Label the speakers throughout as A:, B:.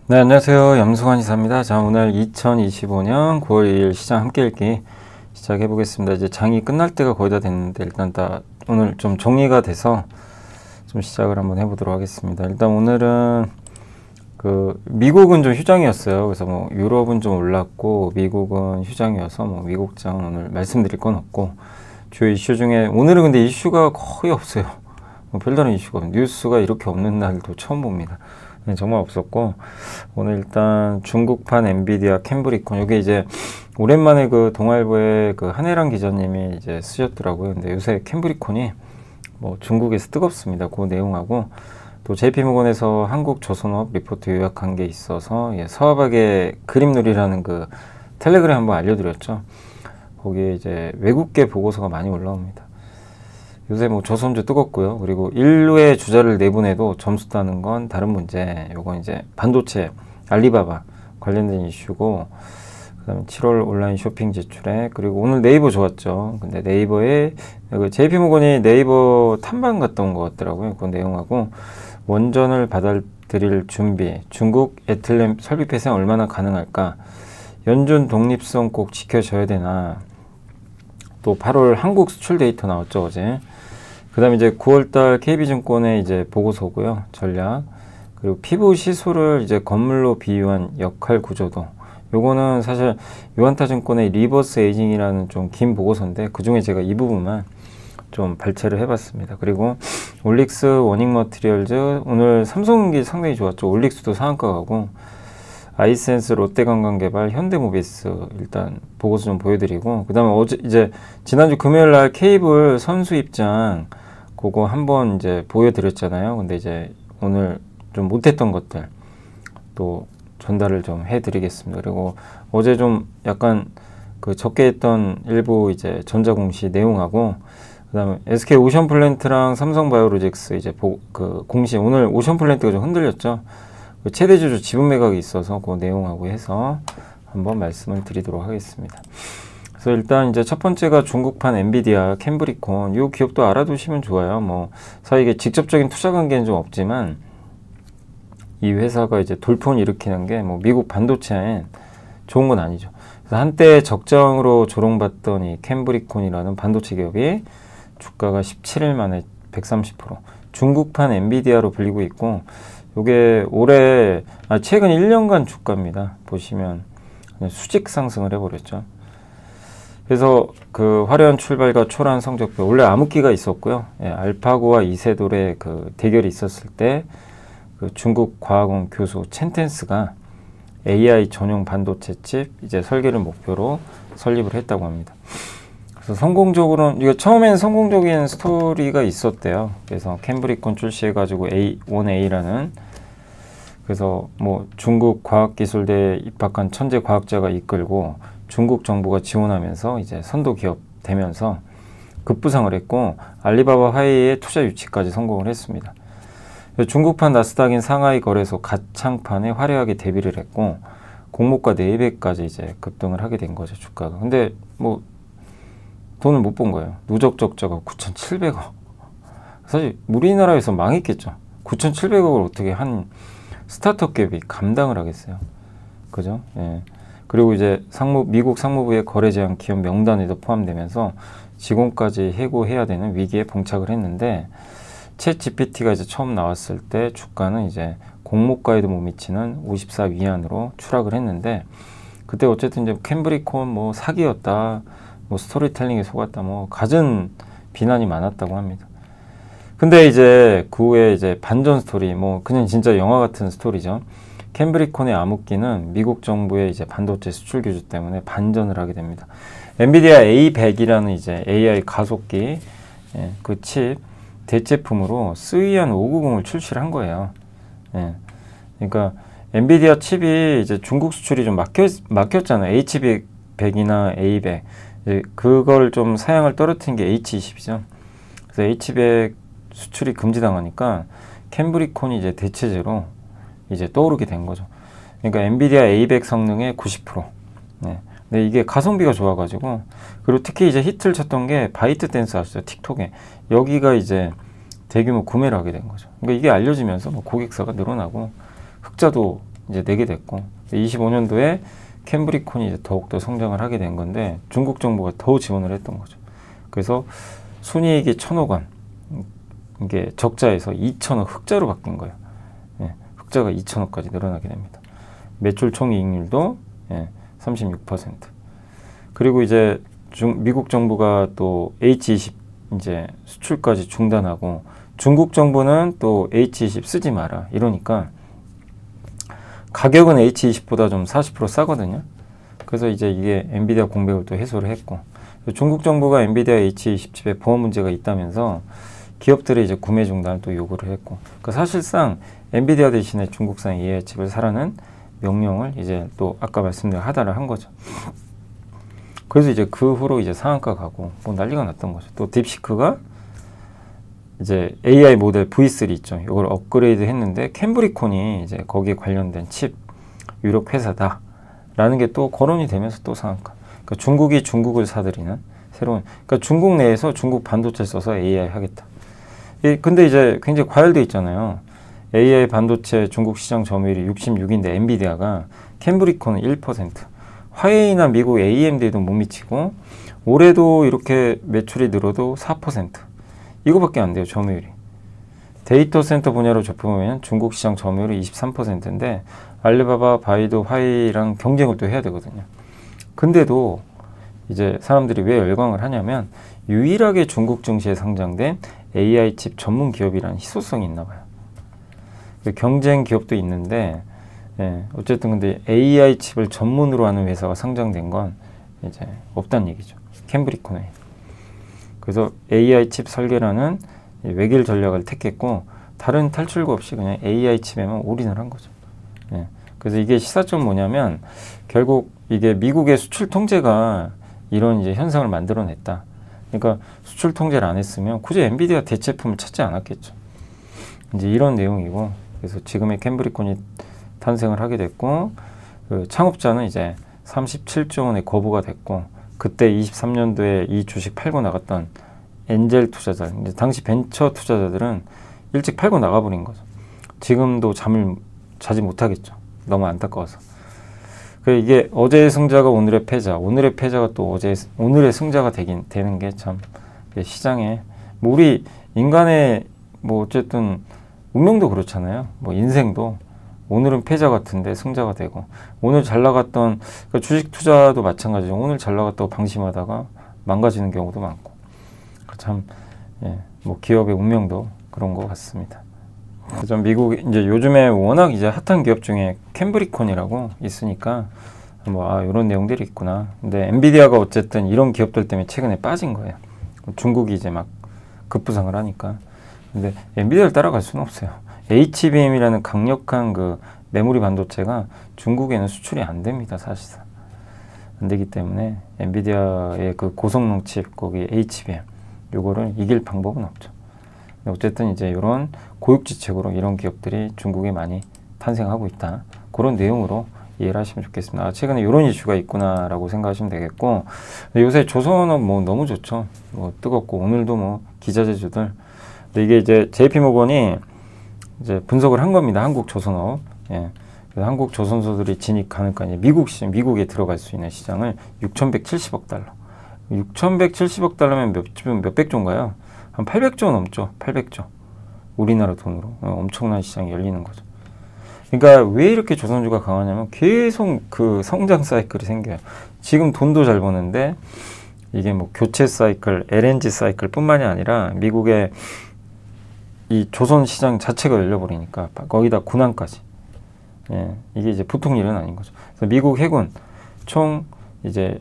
A: 네, 안녕하세요. 염승환 이사입니다. 자, 오늘 2025년 9월 2일 시장 함께 읽기 시작해 보겠습니다. 이제 장이 끝날 때가 거의 다 됐는데 일단 오늘 좀 정리가 돼서 좀 시작을 한번 해보도록 하겠습니다. 일단 오늘은 미국은 좀 휴장이었어요. 그래서 뭐 유럽은 좀 올랐고 미국은 휴장이어서 뭐 미국장은 오늘 말씀드릴 건 없고, 주요 이슈 중에 오늘은 근데 이슈가 거의 없어요. 뭐 별다른 이슈가 없어요. 뉴스가 이렇게 없는 날도 처음 봅니다. 네, 정말 없었고, 오늘 일단 중국판 엔비디아 캠브리콘, 이게 이제 오랜만에 동아일보에 한혜란 기자님이 이제 쓰셨더라고요. 근데 요새 캠브리콘이 뭐 중국에서 뜨겁습니다. 그 내용하고 또 JP모건에서 한국조선업 리포트 요약한 게 있어서, 서화박의 그림놀이라는 텔레그램 한번 알려드렸죠. 거기에 이제 외국계 보고서가 많이 올라옵니다. 요새 뭐 조선주 뜨겁고요. 그리고 인류의 주자를 내보내도 점수 따는 건 다른 문제. 요건 이제 반도체, 알리바바 관련된 이슈고, 그 다음에 7월 온라인 쇼핑 지출에, 그리고 오늘 네이버 좋았죠. 근데 네이버에 JP모건이 네이버 탐방 갔다 온 것 같더라고요. 그 내용하고 원전을 받아들일 준비, 중국 에틸렌 설비 폐쇄 얼마나 가능할까, 연준 독립성 꼭 지켜줘야 되나, 또 8월 한국 수출 데이터 나왔죠, 어제. 그 다음에 이제 9월달 KB증권의 이제 보고서고요, 전략. 그리고 피부 시술을 이제 건물로 비유한 역할 구조도. 요거는 사실 유한타증권의 리버스 에이징이라는 좀 긴 보고서인데, 그 중에 제가 이 부분만 좀 발췌를 해봤습니다. 그리고 올릭스 워닝 머티리얼즈, 오늘 삼성전기 상당히 좋았죠. 올릭스도 상한가 가고, 아이센스, 롯데관광개발, 현대모비스 일단 보고서 좀 보여드리고, 그 다음에 이제 지난주 금요일날 케이블 선수 입장 그거 한번 이제 보여드렸잖아요. 근데 이제 오늘 좀 못했던 것들 또 전달을 좀 해드리겠습니다. 그리고 어제 좀 약간 적게 했던 일부 이제 전자공시 내용하고, 그 다음에 SK 오션플랜트랑 삼성바이오로직스 이제 공시, 오늘 오션플랜트가 좀 흔들렸죠. 최대주주 지분 매각이 있어서 그 내용하고 해서 한번 말씀을 드리도록 하겠습니다. 그래서 일단 이제 첫 번째가 중국판 엔비디아 캠브리콘, 이 기업도 알아두시면 좋아요. 뭐 사실 이게 직접적인 투자 관계는 좀 없지만, 이 회사가 이제 돌풍을 일으키는 게 뭐 미국 반도체엔 좋은 건 아니죠. 그래서 한때 적정으로 조롱받던 이 캠브리콘이라는 반도체 기업이 주가가 17일 만에 130%, 중국판 엔비디아로 불리고 있고, 요게 최근 1년간 주가입니다. 보시면 수직 상승을 해버렸죠. 그래서 화려한 출발과 초라한 성적표, 원래 암흑기가 있었고요. 알파고와 이세돌의 대결이 있었을 때 중국 과학원 교수 첸텐스가 AI 전용 반도체 칩 이제 설계를 목표로 설립을 했다고 합니다. 그래서 성공적으로는, 이거 처음에는 성공적인 스토리가 있었대요. 그래서 캠브리콘 출시해가지고 원A라는, 그래서 뭐 중국 과학기술대에 입학한 천재 과학자가 이끌고 중국 정부가 지원하면서 이제 선도 기업 되면서 급부상을 했고, 알리바바 화웨이의 투자 유치까지 성공을 했습니다. 중국판 나스닥인 상하이 거래소 가창판에 화려하게 데뷔를 했고, 공모가 4배까지 이제 급등을 하게 된 거죠, 주가가. 근데 뭐 돈을 못 본 거예요. 누적 적자가 9,700억. 사실 우리나라에서 망했겠죠. 9,700억을 어떻게 한 스타트업 기업이 감당을 하겠어요. 그죠? 예. 그리고 이제 미국 상무부의 거래 제한 기업 명단에도 포함되면서 직원까지 해고해야 되는 위기에 봉착을 했는데, 챗 GPT가 이제 처음 나왔을 때 주가는 이제 공모가에도 못 미치는 54 위안으로 추락을 했는데, 그때 어쨌든 이제 캠브리콘 뭐 사기였다, 뭐 스토리텔링에 속았다, 뭐 갖은 비난이 많았다고 합니다. 근데 이제 그 후에 이제 반전 스토리, 뭐 그냥 진짜 영화 같은 스토리죠. 캠브리콘의 암흑기는 미국 정부의 이제 반도체 수출 규제 때문에 반전을 하게 됩니다. 엔비디아 A100이라는 이제 AI 가속기, 그 칩 대체품으로 스위안 590을 출시를 한 거예요. 그러니까 엔비디아 칩이 이제 중국 수출이 좀 막혔잖아요. H100이나 A100. 그걸 좀 사양을 떨어뜨린 게 H20이죠. 그래서 H100 수출이 금지당하니까 캠브리콘이 이제 대체제로 이제 떠오르게 된 거죠. 그러니까 엔비디아 A100 성능의 90%. 근데 이게 가성비가 좋아가지고, 그리고 특히 이제 히트를 쳤던 게 바이트댄스 아시죠? 틱톡에. 여기가 이제 대규모 구매를 하게 된 거죠. 그러니까 이게 알려지면서 뭐 고객사가 늘어나고 흑자도 이제 내게 됐고 25년도에 캠브리콘이 이제 더욱더 성장을 하게 된 건데 중국 정부가 더 지원을 했던 거죠. 그래서 순이익이 1,000억 원, 이게 적자에서 2,000억 흑자로 바뀐 거예요. 예, 흑자가 2,000억까지 늘어나게 됩니다. 매출 총이익률도 36%. 그리고 이제 미국 정부가 또 H20 이제 수출까지 중단하고 중국 정부는 또 H20 쓰지 마라 이러니까 가격은 H20보다 좀 40% 싸거든요. 그래서 이제 이게 엔비디아 공백을 또 해소를 했고 중국 정부가 엔비디아 H20 칩에 보안 문제가 있다면서 기업들의 이제 구매 중단을 또 요구를 했고 그러니까 사실상 엔비디아 대신에 중국산 AI 칩을 사라는 명령을 이제 또 아까 말씀드린 하달을 한 거죠. 그래서 이제 그 후로 이제 상한가 가고 뭐 난리가 났던 거죠. 또 딥시크가 이제 AI 모델 V3 있죠. 이걸 업그레이드 했는데 캠브리콘이 이제 거기에 관련된 칩 유력 회사다 라는 게 또 거론이 되면서 또 상한가. 그러니까 중국이 중국을 사들이는 새로운, 그러니까 중국 내에서 중국 반도체 써서 AI 하겠다. 근데 이제 굉장히 과열돼 있잖아요. AI 반도체 중국 시장 점유율이 66인데 엔비디아가 캠브리콘은 1%, 화웨이나 미국 AMD도 못 미치고 올해도 이렇게 매출이 늘어도 4%. 이거밖에 안 돼요, 점유율이. 데이터 센터 분야로 좁혀보면 중국 시장 점유율이 23%인데 알리바바, 바이두, 화웨이랑 경쟁을 또 해야 되거든요. 근데도 이제 사람들이 왜 열광을 하냐면 유일하게 중국 증시에 상장된 AI 칩 전문 기업이라는 희소성이 있나 봐요. 경쟁 기업도 있는데 어쨌든 근데 AI 칩을 전문으로 하는 회사가 상장된 건 이제 없다는 얘기죠. 캠브리콘에. 그래서 AI 칩 설계라는 외길 전략을 택했고 다른 탈출구 없이 그냥 AI 칩에만 올인을 한 거죠. 그래서 이게 시사점 뭐냐면 결국 이게 미국의 수출 통제가 이런 이제 현상을 만들어냈다. 그러니까 수출 통제를 안 했으면 굳이 엔비디아 대체품을 찾지 않았겠죠. 이제 이런 내용이고 그래서 지금의 캠브리콘이 탄생을 하게 됐고 그 창업자는 이제 37조 원의 거부가 됐고 그때 23년도에 이 주식 팔고 나갔던 엔젤 투자자, 이제 당시 벤처 투자자들은 일찍 팔고 나가버린 거죠. 지금도 잠을 자지 못하겠죠. 너무 안타까워서. 이게 어제의 승자가 오늘의 패자, 오늘의 패자가 또 오늘의 승자가 되는 게 참 시장에 뭐 우리 인간의 뭐 어쨌든 운명도 그렇잖아요. 뭐 인생도 오늘은 패자 같은데 승자가 되고 오늘 잘 나갔던 그러니까 주식 투자도 마찬가지죠. 오늘 잘 나갔다고 방심하다가 망가지는 경우도 많고 참 뭐 기업의 운명도 그런 것 같습니다. 전 미국 이제 요즘에 워낙 이제 핫한 기업 중에 캠브리콘이라고 있으니까 뭐 이런 내용들이 있구나. 근데 엔비디아가 어쨌든 이런 기업들 때문에 최근에 빠진 거예요. 중국이 이제 막 급부상을 하니까. 근데 엔비디아를 따라갈 수는 없어요. HBM이라는 강력한 그 메모리 반도체가 중국에는 수출이 안 됩니다, 사실상. 안 되기 때문에 엔비디아의 그 고성능 칩 거기 HBM 요거를 이길 방법은 없죠. 어쨌든 이제 이런 고육지책으로 이런 기업들이 중국에 많이 탄생하고 있다. 그런 내용으로 이해를 하시면 좋겠습니다. 최근에 이런 이슈가 있구나라고 생각하시면 되겠고 요새 조선업 뭐 너무 좋죠. 뭐 뜨겁고 오늘도 뭐 기자재주들. 근데 이게 이제 JP모건이 이제 분석을 한 겁니다. 한국 조선업. 그래서 한국 조선소들이 진입하니까 이제 미국 시장, 미국에 들어갈 수 있는 시장을 6,170억 달러. 6,170억 달러면 몇백 조인가요? 한 800조 넘죠. 800조. 우리나라 돈으로. 엄청난 시장이 열리는 거죠. 그러니까 왜 이렇게 조선주가 강하냐면 계속 그 성장 사이클이 생겨요. 지금 돈도 잘 버는데 이게 뭐 교체 사이클, LNG 사이클 뿐만이 아니라 미국의 이 조선 시장 자체가 열려버리니까 거기다 군함까지. 이게 이제 보통 일은 아닌 거죠. 그래서 미국 해군 총 이제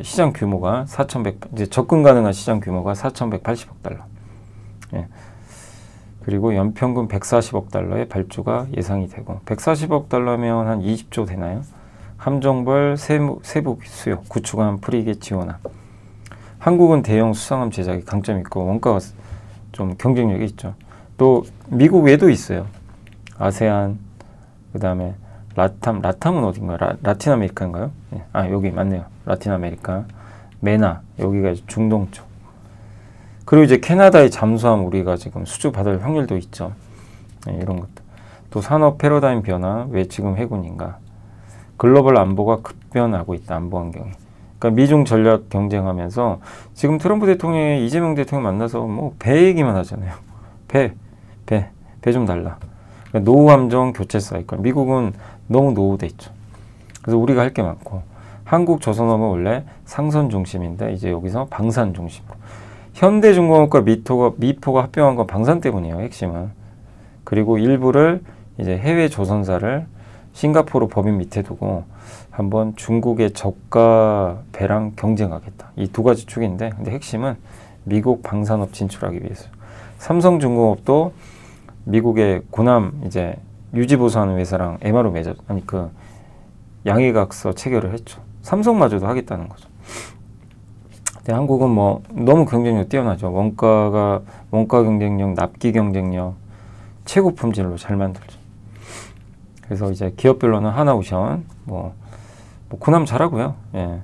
A: 시장 규모가 4,100, 이제 접근 가능한 시장 규모가 4,180억 달러. 그리고 연평균 140억 달러의 발주가 예상이 되고 140억 달러면 한 20조 되나요? 함정벌 세부 수요, 구축함 프리게이트 지원함. 한국은 대형 수상함 제작이 강점이 있고 원가가 좀 경쟁력이 있죠. 또 미국 외도 있어요. 아세안, 그 다음에 라탐은 어딘가요? 라틴 아메리카인가요? 여기 맞네요. 라틴 아메리카, 메나, 여기가 중동 쪽. 그리고 이제 캐나다의 잠수함 우리가 지금 수주 받을 확률도 있죠. 이런 것들. 또 산업 패러다임 변화, 왜 지금 해군인가? 글로벌 안보가 급변하고 있다, 안보 환경이. 그러니까 미중 전략 경쟁하면서 지금 트럼프 대통령이 이재명 대통령 만나서 뭐 배 얘기만 하잖아요. 배 좀 달라. 그러니까 노후 함정 교체 사이클. 미국은 너무 노후돼 있죠. 그래서 우리가 할 게 많고, 한국 조선업은 원래 상선 중심인데 이제 여기서 방산 중심으로. 현대중공업과 미포가 합병한 건 방산 때문이에요, 핵심은. 그리고 일부를 이제 해외 조선사를 싱가포르 법인 밑에 두고 한번 중국의 저가 배랑 경쟁하겠다. 이 두 가지 축인데, 근데 핵심은 미국 방산업 진출하기 위해서. 삼성중공업도 미국의 고남 이제 유지보수하는 회사랑 MRO 양해각서 체결을 했죠. 삼성마저도 하겠다는 거죠. 근데 한국은 뭐 너무 경쟁력 뛰어나죠. 원가 경쟁력, 납기 경쟁력, 최고 품질로 잘 만들죠. 그래서 이제 기업별로는 하나오션, 고남 잘하고요. 예.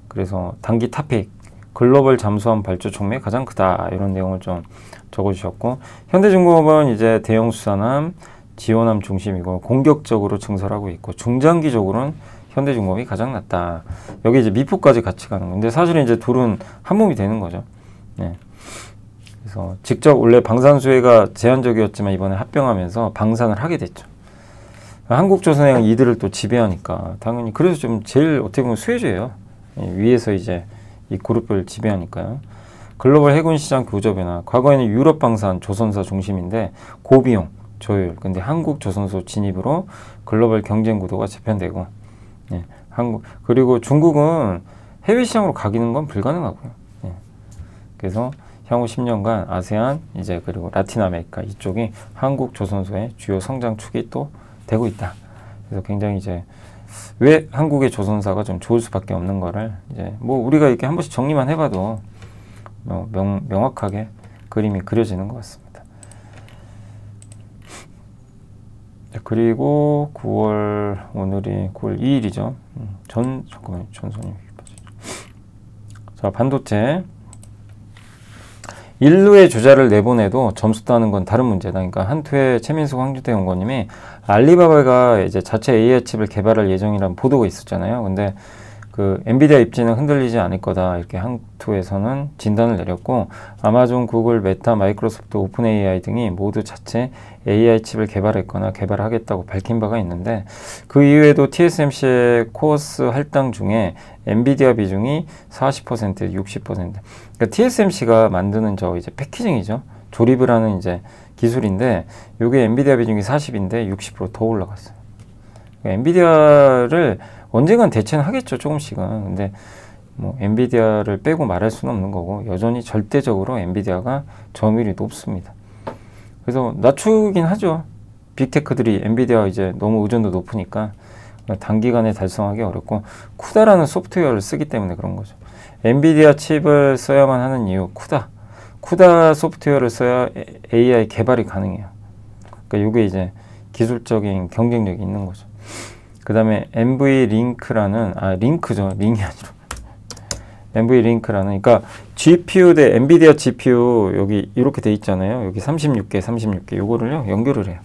A: 그래서 단기 탑픽, 글로벌 잠수함 발주 촉매 가장 크다, 이런 내용을 좀 적어주셨고, 현대중공업은 이제 대형 수산함, 지원함 중심이고 공격적으로 증설하고 있고, 중장기적으로는 현대중공업이 가장 낫다. 여기 이제 미포까지 같이 가는 건데, 사실은 이제 둘은 한 몸이 되는 거죠. 예. 그래서 직접 원래 방산수혜가 제한적이었지만 이번에 합병하면서 방산을 하게 됐죠. 한국조선해양 이들을 또 지배하니까 당연히, 그래서 좀 제일 어떻게 보면 수혜주예요. 위에서 이제 이 그룹을 지배하니까요. 글로벌 해군 시장 교조 변화. 과거에는 유럽 방산 조선사 중심인데 고비용 조율. 근데 한국 조선소 진입으로 글로벌 경쟁 구도가 재편되고, 예, 그리고 중국은 해외 시장으로 가기는 건 불가능하고요. 예. 그래서 향후 10년간 아세안 이제 그리고 라틴 아메리카 이쪽이 한국 조선소의 주요 성장 축이 또 되고 있다. 그래서 굉장히 이제 왜 한국의 조선사가 좀 좋을 수밖에 없는 거를 이제 뭐 우리가 이렇게 한 번씩 정리만 해봐도 명확하게 그림이 그려지는 것 같습니다. 그리고 9월, 오늘이 9월 2일이죠. 잠깐만요. 전선이 빠지죠. 자, 반도체. 인류의 주자를 내보내도 점수 따는 건 다른 문제다. 그러니까 한투의 최민숙 황주태 연구원님이 알리바바가 이제 자체 AI 칩을 개발할 예정이라는 보도가 있었잖아요. 근데 그 엔비디아 입지는 흔들리지 않을 거다, 이렇게 한투에서는 진단을 내렸고, 아마존, 구글, 메타, 마이크로소프트, 오픈 AI 등이 모두 자체 AI 칩을 개발했거나 개발하겠다고 밝힌 바가 있는데, 그 이외에도 TSMC의 코어스 할당 중에 엔비디아 비중이 40%, 60%. 그러니까 TSMC가 만드는 저 이제 패키징이죠. 조립을 하는 이제 기술인데, 요게 엔비디아 비중이 40인데 60% 더 올라갔어요. 그러니까 엔비디아를 언젠간 대체는 하겠죠, 조금씩은. 근데 뭐 엔비디아를 빼고 말할 수는 없는 거고, 여전히 절대적으로 엔비디아가 점유율이 높습니다. 그래서 낮추긴 하죠. 빅테크들이 엔비디아 이제 너무 의존도 높으니까 단기간에 달성하기 어렵고, 쿠다라는 소프트웨어를 쓰기 때문에 그런 거죠. 엔비디아 칩을 써야만 하는 이유, 쿠다 소프트웨어를 써야 AI 개발이 가능해요. 그러니까 이게 이제 기술적인 경쟁력이 있는 거죠. 그 다음에 NVLink라는, 링크죠. 링이 아니라. NVLink라는, 그러니까 GPU 대 엔비디아 GPU 여기 이렇게 돼 있잖아요. 여기 36개. 요거를요, 연결을 해요.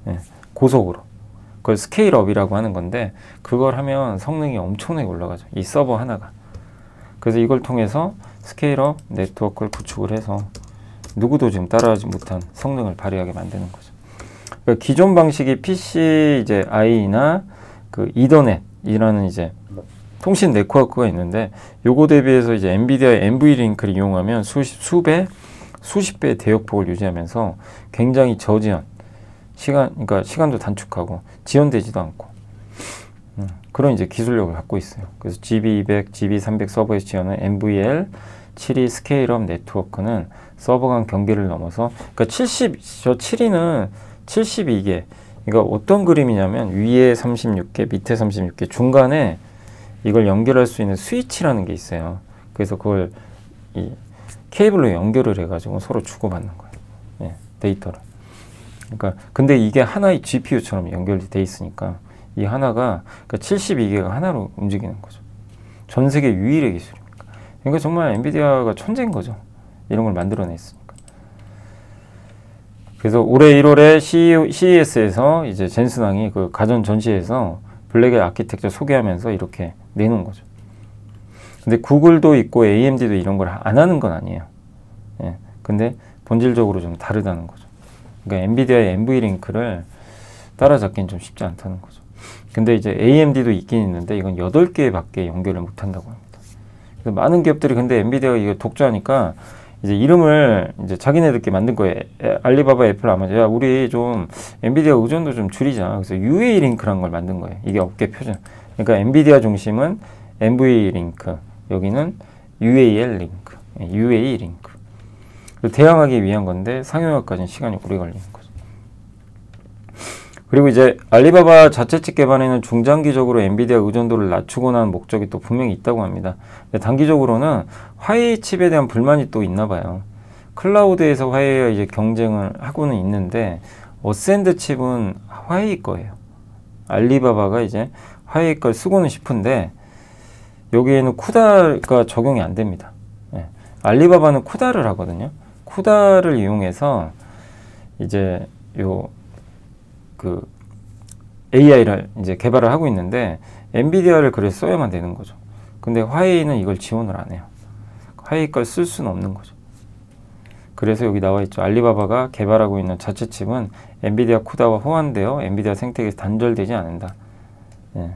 A: 예, 고속으로. 그걸 스케일업이라고 하는 건데, 그걸 하면 성능이 엄청나게 올라가죠. 이 서버 하나가. 그래서 이걸 통해서 스케일업 네트워크를 구축을 해서 누구도 지금 따라하지 못한 성능을 발휘하게 만드는 거죠. 그러니까 기존 방식이 PC 이제 I나 그 이더넷이라는 이제 통신 네트워크가 있는데, 요거 대비해서 이제 엔비디아의 NVLink를 이용하면 수십 배의 대역폭을 유지하면서 굉장히 저지연 그러니까 시간도 단축하고 지연되지도 않고, 그런 이제 기술력을 갖고 있어요. 그래서 GB200, GB300 서버에서 지원하는 NVL72 스케일업 네트워크는 서버 간 경계를 넘어서, 그러니까 7위는 72개. 그러니까 어떤 그림이냐면 위에 36개, 밑에 36개, 중간에 이걸 연결할 수 있는 스위치라는 게 있어요. 그래서 그걸 이 케이블로 연결을 해가지고 서로 주고받는 거예요. 예, 데이터를. 그러니까 근데 이게 하나의 GPU처럼 연결이 돼 있으니까 이 하나가, 그러니까 72개가 하나로 움직이는 거죠. 전 세계 유일의 기술입니다. 그러니까 정말 엔비디아가 천재인 거죠. 이런 걸 만들어냈으니까. 그래서 올해 1월에 CES에서 이제 젠슨왕이 그 가전 전시회에서 블랙의 아키텍처 소개하면서 이렇게 내놓은 거죠. 근데 구글도 있고 AMD도 이런 걸 안 하는 건 아니에요. 예. 근데 본질적으로 좀 다르다는 거죠. 그러니까 엔비디아의 NV링크를 따라잡기는 좀 쉽지 않다는 거죠. 근데 이제 AMD도 있긴 있는데 이건 8개밖에 연결을 못 한다고 합니다. 그래서 많은 기업들이 근데 엔비디아가 이거 독주하니까 이제 이름을 이제 자기네들끼리 만든 거예요. 알리바바, 애플, 아마존. 야, 우리 좀 엔비디아 의존도 좀 줄이자. 그래서 UA 링크라는 걸 만든 거예요. 이게 업계 표준. 그러니까 엔비디아 중심은 NV 링크, 여기는 UAL 링크, UA 링크. 대항하기 위한 건데 상용화까지는 시간이 오래 걸리는 거죠. 그리고 이제 알리바바 자체 칩 개발에는 중장기적으로 엔비디아 의존도를 낮추고자 하는 목적이 또 분명히 있다고 합니다. 근데 단기적으로는 화웨이 칩에 대한 불만이 또 있나 봐요. 클라우드에서 화웨이와 이제 경쟁을 하고는 있는데 어센드 칩은 화웨이 거예요. 알리바바가 이제 화웨이 걸 쓰고는 싶은데 여기에는 쿠다가 적용이 안 됩니다. 예. 알리바바는 쿠다를 하거든요. 쿠다를 이용해서 이제 그 AI를 이제 개발을 하고 있는데 엔비디아를 그래서 써야만 되는 거죠. 근데 화웨이는 이걸 지원을 안 해요. 화웨이 걸 쓸 수는 없는 거죠. 그래서 여기 나와 있죠. 알리바바가 개발하고 있는 자체 칩은 엔비디아 쿠다와 호환되어 엔비디아 생태계에서 단절되지 않는다. 예.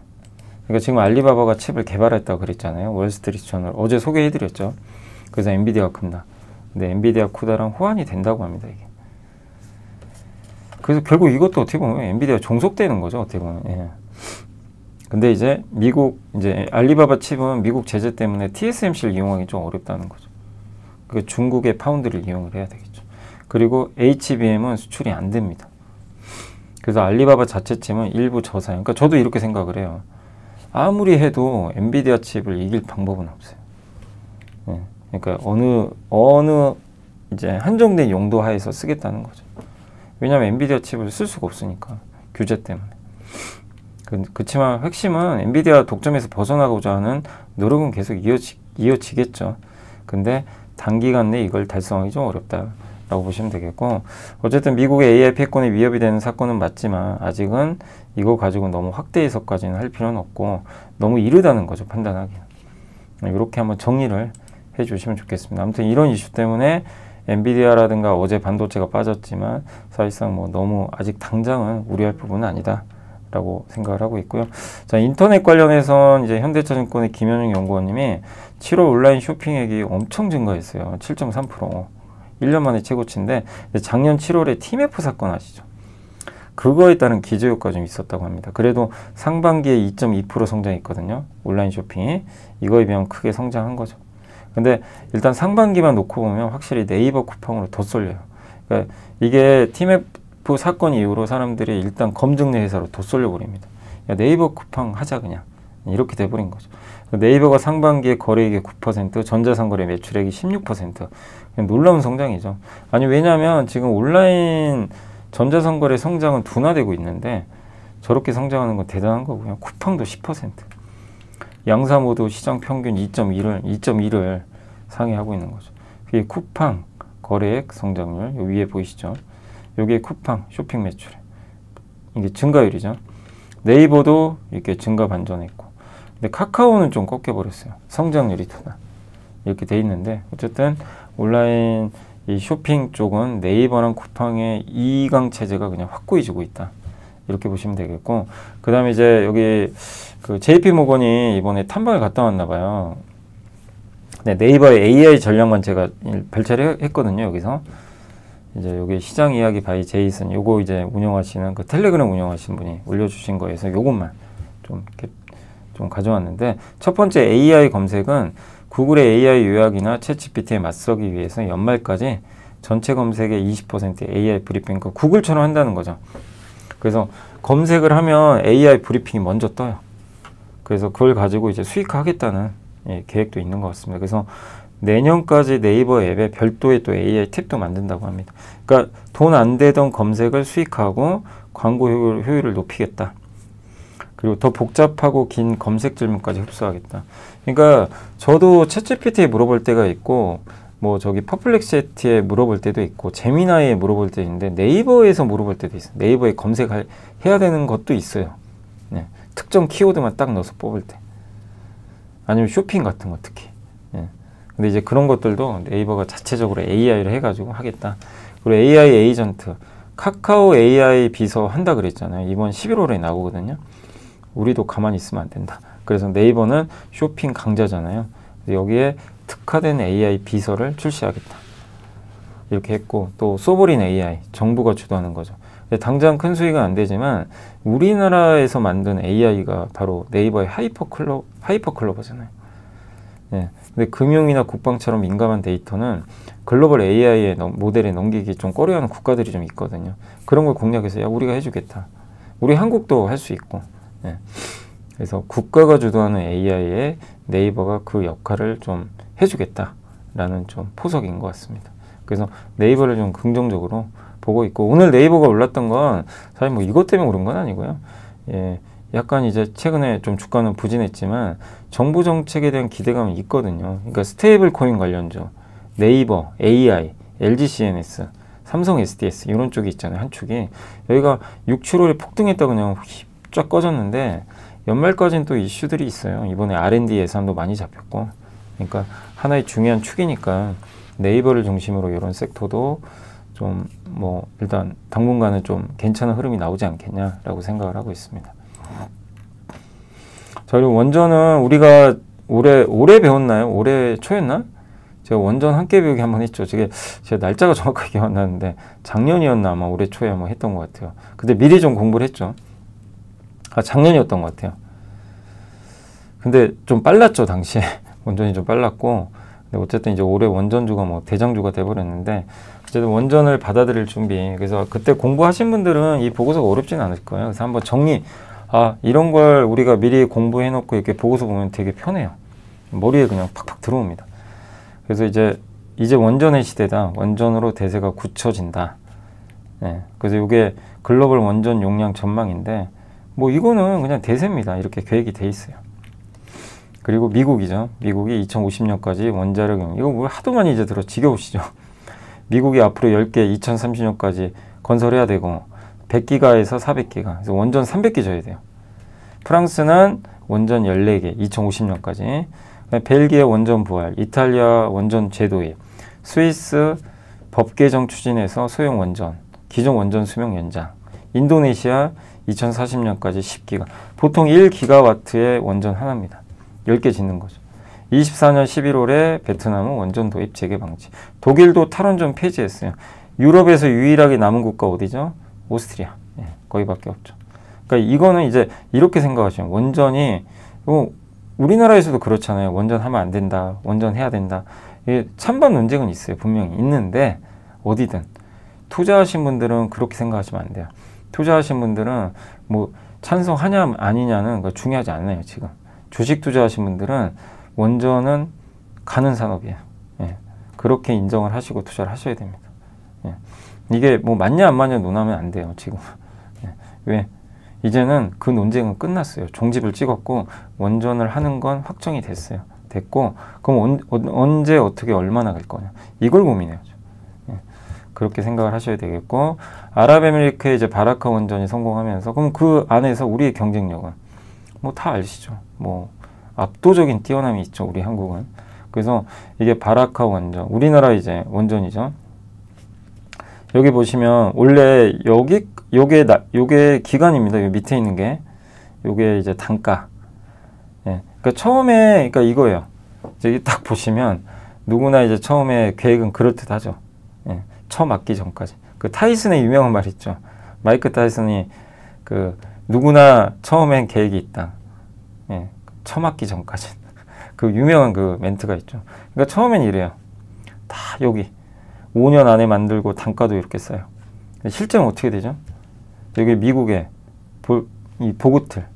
A: 그러니까 지금 알리바바가 칩을 개발했다고 그랬잖아요. 월스트리트 저널 어제 소개해드렸죠. 그래서 엔비디아가 큰다. 근데 엔비디아 쿠다랑 호환이 된다고 합니다. 이게. 그래서 결국 이것도 어떻게 보면 엔비디아 종속되는 거죠. 어떻게 보면. 예. 근데 이제 이제 알리바바 칩은 미국 제재 때문에 TSMC를 이용하기 좀 어렵다는 거죠. 그 중국의 파운드를 이용을 해야 되겠죠. 그리고 HBM은 수출이 안 됩니다. 그래서 알리바바 자체 칩은 일부 저사양. 그러니까 저도 이렇게 생각을 해요. 아무리 해도 엔비디아 칩을 이길 방법은 없어요. 예. 그러니까 어느 이제 한정된 용도 하에서 쓰겠다는 거죠. 왜냐하면 엔비디아 칩을 쓸 수가 없으니까 규제 때문에. 그렇지만 핵심은 엔비디아 독점에서 벗어나고자 하는 노력은 계속 이어지겠죠. 근데 단기간 내에 이걸 달성하기 좀 어렵다라고 보시면 되겠고, 어쨌든 미국의 AI 패권에 위협이 되는 사건은 맞지만 아직은 이거 가지고 너무 확대 해석까지는 할 필요는 없고 너무 이르다는 거죠, 판단하기는. 이렇게 한번 정리를 해주시면 좋겠습니다. 아무튼 이런 이슈 때문에 엔비디아라든가 어제 반도체가 빠졌지만 사실상 뭐 너무 아직 당장은 우려할 부분은 아니다 라고 생각을 하고 있고요. 자, 인터넷 관련해서 이제 현대차증권의 김현웅 연구원님이 7월 온라인 쇼핑액이 엄청 증가했어요. 7.3%. 1년 만에 최고치인데 작년 7월에 TMF 사건 아시죠? 그거에 따른 기저효과가 좀 있었다고 합니다. 그래도 상반기에 2.2% 성장했거든요. 온라인 쇼핑이. 이거에 비하면 크게 성장한 거죠. 근데 일단 상반기만 놓고 보면 확실히 네이버 쿠팡으로 더 쏠려요. 그러니까 이게 TMF 사건 이후로 사람들이 일단 검증내 회사로 더 쏠려버립니다. 네이버 쿠팡 하자 그냥. 이렇게 돼버린 거죠. 네이버가 상반기에 거래액이 9%, 전자상거래 매출액이 16%. 그냥 놀라운 성장이죠. 아니 왜냐하면 지금 온라인 전자상거래 성장은 둔화되고 있는데 저렇게 성장하는 건 대단한 거고요. 쿠팡도 10%. 양사 모두 시장 평균 2.1을 상회하고 있는 거죠. 그게 쿠팡 거래액 성장률, 요 위에 보이시죠? 요게 쿠팡 쇼핑 매출액. 이게 증가율이죠. 네이버도 이렇게 증가 반전했고. 근데 카카오는 좀 꺾여버렸어요. 성장률이 둔화. 이렇게 돼 있는데 어쨌든 온라인 이 쇼핑 쪽은 네이버랑 쿠팡의 이강 체제가 그냥 확고해지고 있다. 이렇게 보시면 되겠고, 그 다음에 이제 여기 그 JP 모건이 이번에 탐방을 갔다 왔나 봐요. 네, 네이버의 AI 전략만 제가 별차례 했거든요. 여기서 이제 여기 시장 이야기 바이 제이슨 요거 이제 운영하시는 그 텔레그램 운영하시는 분이 올려주신 거에서 요것만 좀 이렇게 좀 가져왔는데, 첫 번째 AI 검색은 구글의 AI 요약이나 챗GPT에 맞서기 위해서 연말까지 전체 검색의 20% AI 브리핑, 그 구글처럼 한다는 거죠. 그래서 검색을 하면 AI 브리핑이 먼저 떠요. 그래서 그걸 가지고 이제 수익화하겠다는 계획도 있는 것 같습니다. 그래서 내년까지 네이버 앱에 별도의 또 AI 탭도 만든다고 합니다. 그러니까 돈 안 되던 검색을 수익화하고 광고 효율을 높이겠다. 그리고 더 복잡하고 긴 검색 질문까지 흡수하겠다. 그러니까 저도 챗GPT에 물어볼 때가 있고 뭐 저기 퍼플렉시티에 물어볼 때도 있고 제미나이에 물어볼 때도 있는데 네이버에서 물어볼 때도 있어요. 네이버에 검색해야 되는 것도 있어요. 네. 특정 키워드만 딱 넣어서 뽑을 때. 아니면 쇼핑 같은 거 특히. 네. 근데 이제 그런 것들도 네이버가 자체적으로 AI를 해가지고 하겠다. 그리고 AI 에이전트. 카카오 AI 비서 한다 그랬잖아요. 이번 11월에 나오거든요. 우리도 가만히 있으면 안 된다. 그래서 네이버는 쇼핑 강자잖아요. 여기에 특화된 AI 비서를 출시하겠다. 이렇게 했고, 또 소버린 AI, 정부가 주도하는 거죠. 당장 큰 수익은 안 되지만 우리나라에서 만든 AI가 바로 네이버의 하이퍼클로버잖아요. 예. 근데 금융이나 국방처럼 민감한 데이터는 글로벌 AI의 모델에 넘기기 좀 꺼려하는 국가들이 좀 있거든요. 그런 걸 공략해서 야, 우리가 해주겠다. 우리 한국도 할 수 있고. 예. 그래서 국가가 주도하는 AI에 네이버가 그 역할을 좀 해주겠다라는 좀 포석인 것 같습니다. 그래서 네이버를 좀 긍정적으로 보고 있고, 오늘 네이버가 올랐던 건 사실 뭐 이것 때문에 오른 건 아니고요. 예, 약간 이제 최근에 좀 주가는 부진했지만 정부 정책에 대한 기대감이 있거든요. 그러니까 스테이블 코인 관련주, 네이버, AI, LG CNS, 삼성 SDS 이런 쪽이 있잖아요. 한 축이. 여기가 6, 7월에 폭등했다 그냥 쫙 꺼졌는데 연말까지는 또 이슈들이 있어요. 이번에 R&D 예산도 많이 잡혔고. 그러니까 하나의 중요한 축이니까 네이버를 중심으로 이런 섹터도 좀 뭐 일단 당분간은 좀 괜찮은 흐름이 나오지 않겠냐라고 생각을 하고 있습니다. 자, 그리고 원전은 우리가 올해 배웠나요? 올해 초였나? 제가 원전 함께 배우기 한번 했죠. 제가 날짜가 정확하게 기억 안 나는데 작년이었나 아마 올해 초에 한번 했던 것 같아요. 근데 미리 좀 공부를 했죠. 작년이었던 것 같아요. 근데 좀 빨랐죠, 당시에. 원전이 좀 빨랐고. 근데 어쨌든 이제 올해 원전주가 뭐 대장주가 돼버렸는데, 어쨌든 원전을 받아들일 준비. 그래서 그때 공부하신 분들은 이 보고서가 어렵진 않을 거예요. 그래서 한번 이런 걸 우리가 미리 공부해놓고 이렇게 보고서 보면 되게 편해요. 머리에 그냥 팍팍 들어옵니다. 그래서 이제 원전의 시대다. 원전으로 대세가 굳혀진다. 네. 그래서 이게 글로벌 원전 용량 전망인데, 뭐 이거는 그냥 대세입니다. 이렇게 계획이 돼 있어요. 그리고 미국이죠. 미국이 2050년까지 원자력, 이거 뭐 하도 많이 이제 지겨우시죠. 미국이 앞으로 10개 2030년까지 건설해야 되고 100기가에서 400기가. 그래서 원전 300기 져야 돼요. 프랑스는 원전 14개 2050년까지. 벨기에 원전 부활, 이탈리아 원전 재도입, 스위스 법 개정 추진해서 소형 원전, 기존 원전 수명 연장, 인도네시아 2040년까지 10기가. 보통 1기가와트의 원전 하나입니다. 10개 짓는 거죠. 24년 11월에 베트남은 원전 도입 재개 방지. 독일도 탈원전 폐지했어요. 유럽에서 유일하게 남은 국가 어디죠? 오스트리아. 예, 거기밖에 없죠. 그러니까 이거는 이제 이렇게 생각하시면 원전이 우리나라에서도 그렇잖아요. 원전하면 안 된다. 원전해야 된다. 이게 찬반 논쟁은 있어요. 분명히 있는데 어디든 투자하신 분들은 그렇게 생각하시면 안 돼요. 투자하신 분들은 뭐 찬성하냐 아니냐는 중요하지 않아요. 지금 주식 투자하신 분들은 원전은 가는 산업이에요. 예. 그렇게 인정을 하시고 투자를 하셔야 됩니다. 예. 이게 뭐 맞냐 안 맞냐 논하면 안 돼요. 지금. 예. 왜? 이제는 그 논쟁은 끝났어요. 종집을 찍었고 원전을 하는 건 확정이 됐고 그럼 언제 어떻게 얼마나 갈 거냐 이걸 고민해야죠. 예. 그렇게 생각을 하셔야 되겠고, 아랍에미리트의 이제 바라카 원전이 성공하면서 그럼 그 안에서 우리의 경쟁력은 뭐 다 아시죠. 뭐 압도적인 뛰어남이 있죠, 우리 한국은. 그래서 이게 바라카 원전, 우리나라 이제 원전이죠. 여기 보시면 원래 요게 기간입니다. 여기 밑에 있는 게 요게 이제 단가. 예. 그러니까 처음에 그러니까 이거예요. 여기 딱 보시면 누구나 이제 처음에 계획은 그럴듯하죠. 예. 처음 맞기 전까지. 그 타이슨의 유명한 말 있죠. 마이크 타이슨이 그 누구나 처음엔 계획이 있다. 예. 처맞기 전까지. 그 유명한 그 멘트가 있죠. 그러니까 처음엔 이래요. 다 여기 5년 안에 만들고 단가도 이렇게 싸요. 실제는 어떻게 되죠? 여기 미국의 이 보고틀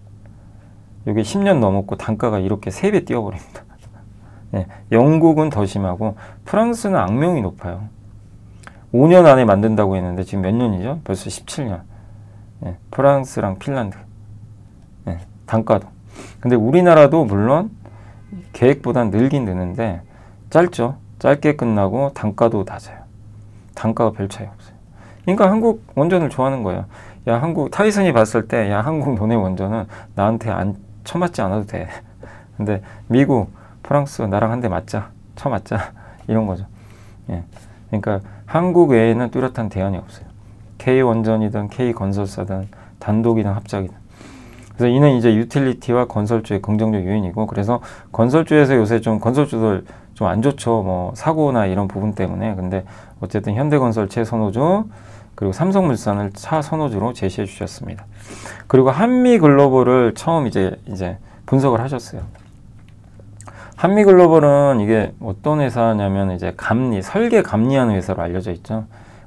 A: 여기 10년 넘었고 단가가 이렇게 3배 뛰어버립니다. 예, 영국은 더 심하고 프랑스는 악명이 높아요. 5년 안에 만든다고 했는데 지금 몇 년이죠? 벌써 17년. 예, 프랑스랑 핀란드. 예, 단가도. 근데 우리나라도 물론 계획보다 늘긴 느는데 짧죠. 짧게 끝나고 단가도 낮아요. 단가가 별 차이 없어요. 그러니까 한국 원전을 좋아하는 거예요. 야, 한국 타이슨이 봤을 때 야, 한국 너네 원전은 나한테 안 쳐맞지 않아도 돼. 근데 미국, 프랑스 나랑 한 대 맞자, 쳐맞자 이런 거죠. 예. 그러니까 한국 외에는 뚜렷한 대안이 없어요. K원전이든 K건설사든 단독이든 합작이든. 그래서 이는 이제 유틸리티와 건설주의 긍정적 요인이고, 그래서 건설주에서 요새 좀 건설주들 좀 안 좋죠. 뭐 사고나 이런 부분 때문에. 근데 어쨌든 현대건설 최선호주, 그리고 삼성물산을 차선호주로 제시해 주셨습니다. 그리고 한미글로벌을 처음 이제 분석을 하셨어요. 한미글로벌은 이게 어떤 회사냐면 이제 설계 감리하는 회사로 알려져 있죠.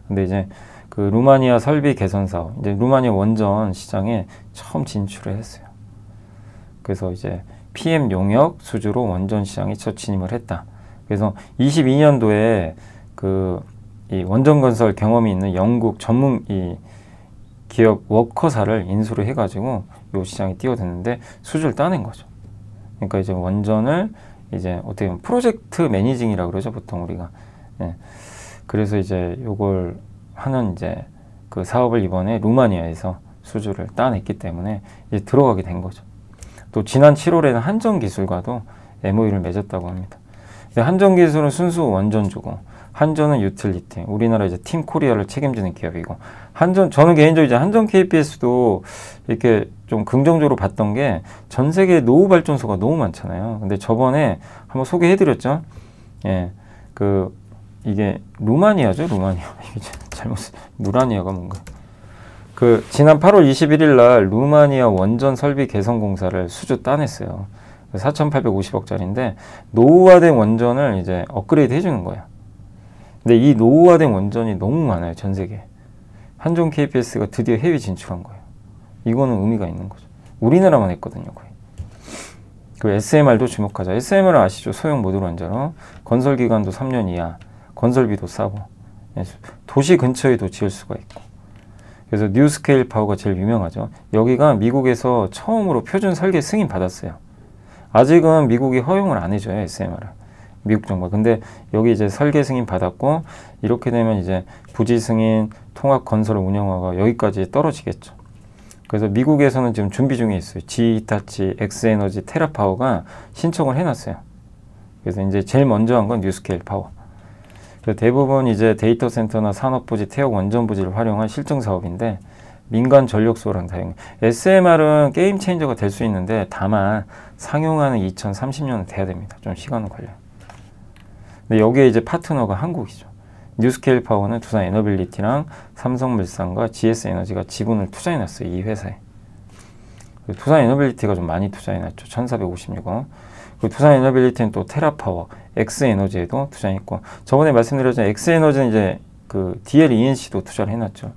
A: 근데 이제 그 루마니아 설비 개선 사업, 이제 루마니아 원전 시장에 처음 진출을 했어요. 그래서 이제 PM 용역 수주로 원전 시장에 첫 진입을 했다. 그래서 22년도에 이 원전 건설 경험이 있는 영국 전문 이 기업 워커사를 인수를 해가지고 이 시장에 뛰어드는데 수주를 따낸 거죠. 그러니까 이제 원전을 이제 어떻게 보면 프로젝트 매니징이라고 그러죠, 보통 우리가. 예. 그래서 이제 요걸 하는 이제 그 사업을 이번에 루마니아에서 수주를 따냈기 때문에 이제 들어가게 된 거죠. 또 지난 7월에는 한전기술과도 MOU를 맺었다고 합니다. 근데 한전기술은 순수 원전주고, 한전은 유틸리티, 우리나라 이제 팀 코리아를 책임지는 기업이고, 저는 개인적으로 이제 한전 KPS도 이렇게 좀 긍정적으로 봤던 게 전 세계 노후 발전소가 너무 많잖아요. 근데 저번에 한번 소개해드렸죠. 예, 이게 루마니아죠, 루마니아. 이게 루라니아가 뭔가. 지난 8월 21일 날 루마니아 원전 설비 개선 공사를 수주 따냈어요. 4,850억짜리인데 노후화된 원전을 이제 업그레이드 해주는 거예요. 근데 이 노후화된 원전이 너무 많아요, 전 세계에. 한전 KPS가 드디어 해외 진출한 거예요. 이거는 의미가 있는 거죠. 우리나라만 했거든요, 거의. 그 SMR도 주목하자. SMR 아시죠? 소형 모듈 원자로. 건설 기간도 3년 이하. 건설비도 싸고. 도시 근처에도 지을 수가 있고. 그래서 뉴스케일 파워가 제일 유명하죠. 여기가 미국에서 처음으로 표준 설계 승인 받았어요. 아직은 미국이 허용을 안 해줘요, SMR을. 미국 정부가. 근데 여기 이제 설계 승인 받았고, 이렇게 되면 이제 부지 승인, 통합 건설 운영화가 여기까지 떨어지겠죠. 그래서 미국에서는 지금 준비 중에 있어요. GE 히타치, 엑스에너지, 테라파워가 신청을 해놨어요. 그래서 이제 제일 먼저 한 건 뉴스케일 파워. 그래서 대부분 이제 데이터 센터나 산업부지, 태역 원전 부지를 활용한 실증 사업인데, 민간 전력소랑 다용. SMR은 게임 체인저가 될 수 있는데, 다만 상용화는 2030년은 돼야 됩니다. 좀 시간은 걸려요. 근데 여기에 이제 파트너가 한국이죠. 뉴스케일 파워는 두산 에너빌리티랑 삼성물산과 GS에너지가 지분을 투자해놨어요, 이 회사에. 두산 에너빌리티가 좀 많이 투자해놨죠. 1456억. 그리고 두산 에너빌리티는 또 테라파워, 엑스에너지에도 투자했고, 저번에 말씀드렸던 엑스에너지는 이제 DLENC도 투자를 해놨죠.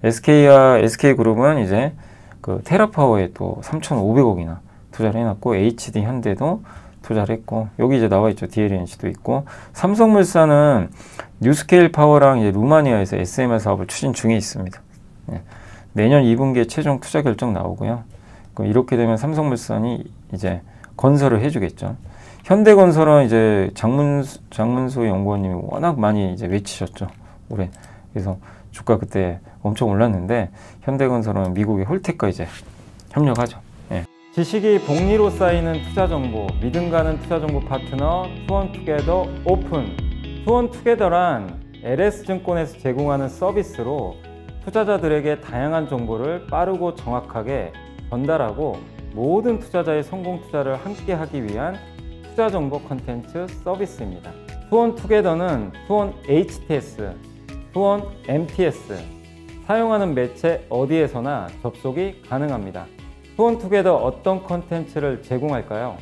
A: SK그룹은 이제 테라파워에 또 3,500억이나 투자를 해놨고, HD 현대도 투자를 했고, 여기 이제 나와 있죠. DLNC도 있고, 삼성물산은 뉴스케일 파워랑 이제 루마니아에서 SMR 사업을 추진 중에 있습니다. 예. 내년 2분기에 최종 투자 결정 나오고요. 그럼 이렇게 되면 삼성물산이 이제 건설을 해주겠죠. 현대건설은 이제 장문수 연구원님이 워낙 많이 이제 외치셨죠, 올해. 그래서 주가 그때 엄청 올랐는데, 현대건설은 미국의 홀텍과 이제 협력하죠. 예. 지식이 복리로 쌓이는 투자 정보, 믿음 가는 투자 정보 파트너 투원투게더 오픈. 투원투게더란 LS증권에서 제공하는 서비스로 투자자들에게 다양한 정보를 빠르고 정확하게 전달하고 모든 투자자의 성공 투자를 함께 하기 위한 투자 정보 콘텐츠 서비스입니다. 투원투게더는 투원 HTS, 투원 MTS, 사용하는 매체 어디에서나 접속이 가능합니다. 투원투게더 어떤 콘텐츠를 제공할까요?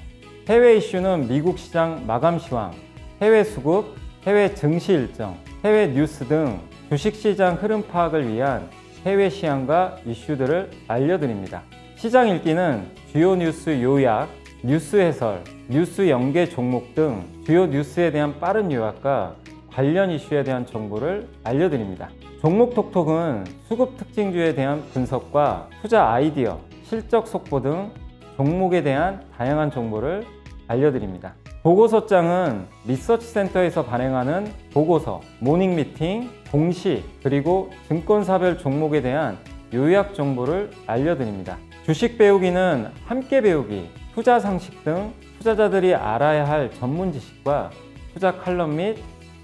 A: 해외 이슈는 미국 시장 마감 시황, 해외 수급, 해외 증시 일정, 해외 뉴스 등 주식시장 흐름 파악을 위한 해외 시황과 이슈들을 알려드립니다. 시장 읽기는 주요 뉴스 요약, 뉴스 해설, 뉴스 연계 종목 등 주요 뉴스에 대한 빠른 요약과 관련 이슈에 대한 정보를 알려드립니다. 종목 톡톡은 수급 특징주에 대한 분석과 투자 아이디어, 실적 속보 등 종목에 대한 다양한 정보를 알려드립니다. 보고서장은 리서치 센터에서 발행하는 보고서, 모닝 미팅, 공시, 그리고 증권사별 종목에 대한 요약 정보를 알려드립니다. 주식 배우기는 함께 배우기, 투자 상식 등 투자자들이 알아야 할 전문 지식과 투자 칼럼 및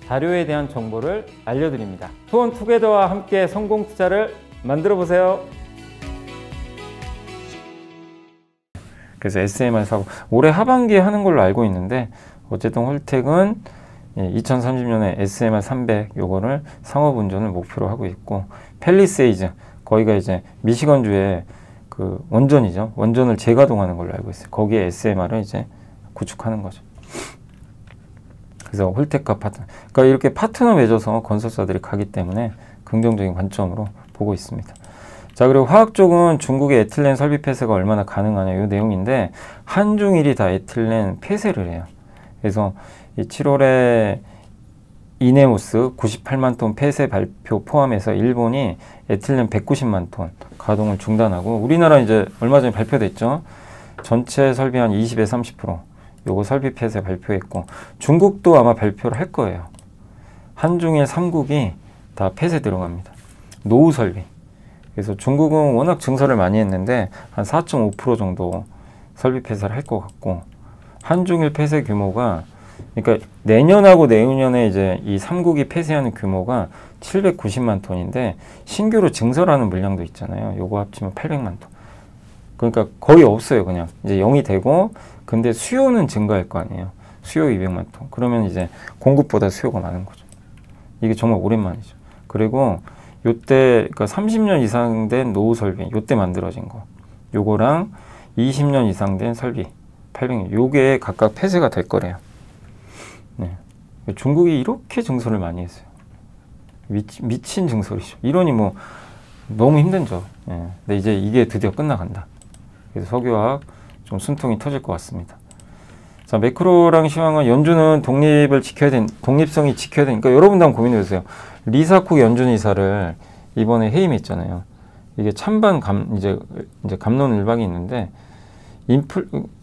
A: 자료에 대한 정보를 알려드립니다. 투원투게더와 함께 성공 투자를 만들어 보세요. 그래서 SMR 사고 올해 하반기에 하는 걸로 알고 있는데, 어쨌든 홀텍은 2030년에 SMR 300 요거를 상업운전을 목표로 하고 있고, 팰리세이즈 거기가 이제 미시건주의 그 원전이죠. 원전을 재가동하는 걸로 알고 있어요. 거기에 SMR을 이제 구축하는 거죠. 그래서 홀텍과 파트너, 그러니까 이렇게 파트너 맺어서 건설사들이 가기 때문에 긍정적인 관점으로 보고 있습니다. 자, 그리고 화학 쪽은 중국의 에틸렌 설비 폐쇄가 얼마나 가능하냐 이 내용인데, 한중일이 다 에틸렌 폐쇄를 해요. 그래서 이 7월에 이네오스 98만 톤 폐쇄 발표 포함해서 일본이 에틸렌 190만 톤 가동을 중단하고, 우리나라 이제 얼마 전에 발표됐죠. 전체 설비 한 20에서 30% 요거 설비 폐쇄 발표했고, 중국도 아마 발표를 할 거예요. 한중일 3국이 다 폐쇄 들어갑니다. 노후 설비. 그래서 중국은 워낙 증설을 많이 했는데 한 4.5% 정도 설비 폐쇄를 할 것 같고, 한중일 폐쇄 규모가, 그러니까 내년하고 내후년에 이제 이 3국이 폐쇄하는 규모가 790만 톤인데 신규로 증설하는 물량도 있잖아요. 요거 합치면 800만 톤. 그러니까 거의 없어요. 그냥 이제 0이 되고, 근데 수요는 증가할 거 아니에요. 수요 200만 톤. 그러면 이제 공급보다 수요가 많은 거죠. 이게 정말 오랜만이죠. 그리고 요때 그러니까 30년 이상 된 노후 설비, 요때 만들어진 거, 요거랑 20년 이상 된 설비 800년, 요게 각각 폐쇄가 될 거래요. 네. 중국이 이렇게 증설을 많이 했어요. 미친 증설이죠. 이러니 뭐 너무 힘든죠. 네. 근데 이제 이게 드디어 끝나간다. 그래서 석유화학 좀 숨통이 터질 것 같습니다. 자, 매크로랑 시황은 연준은 독립성이 지켜야 되니까 여러분도 한번 고민해 보세요. 리사쿡 연준 이사를 이번에 해임했잖아요. 이게 찬반 이제 갑론을박이 있는데,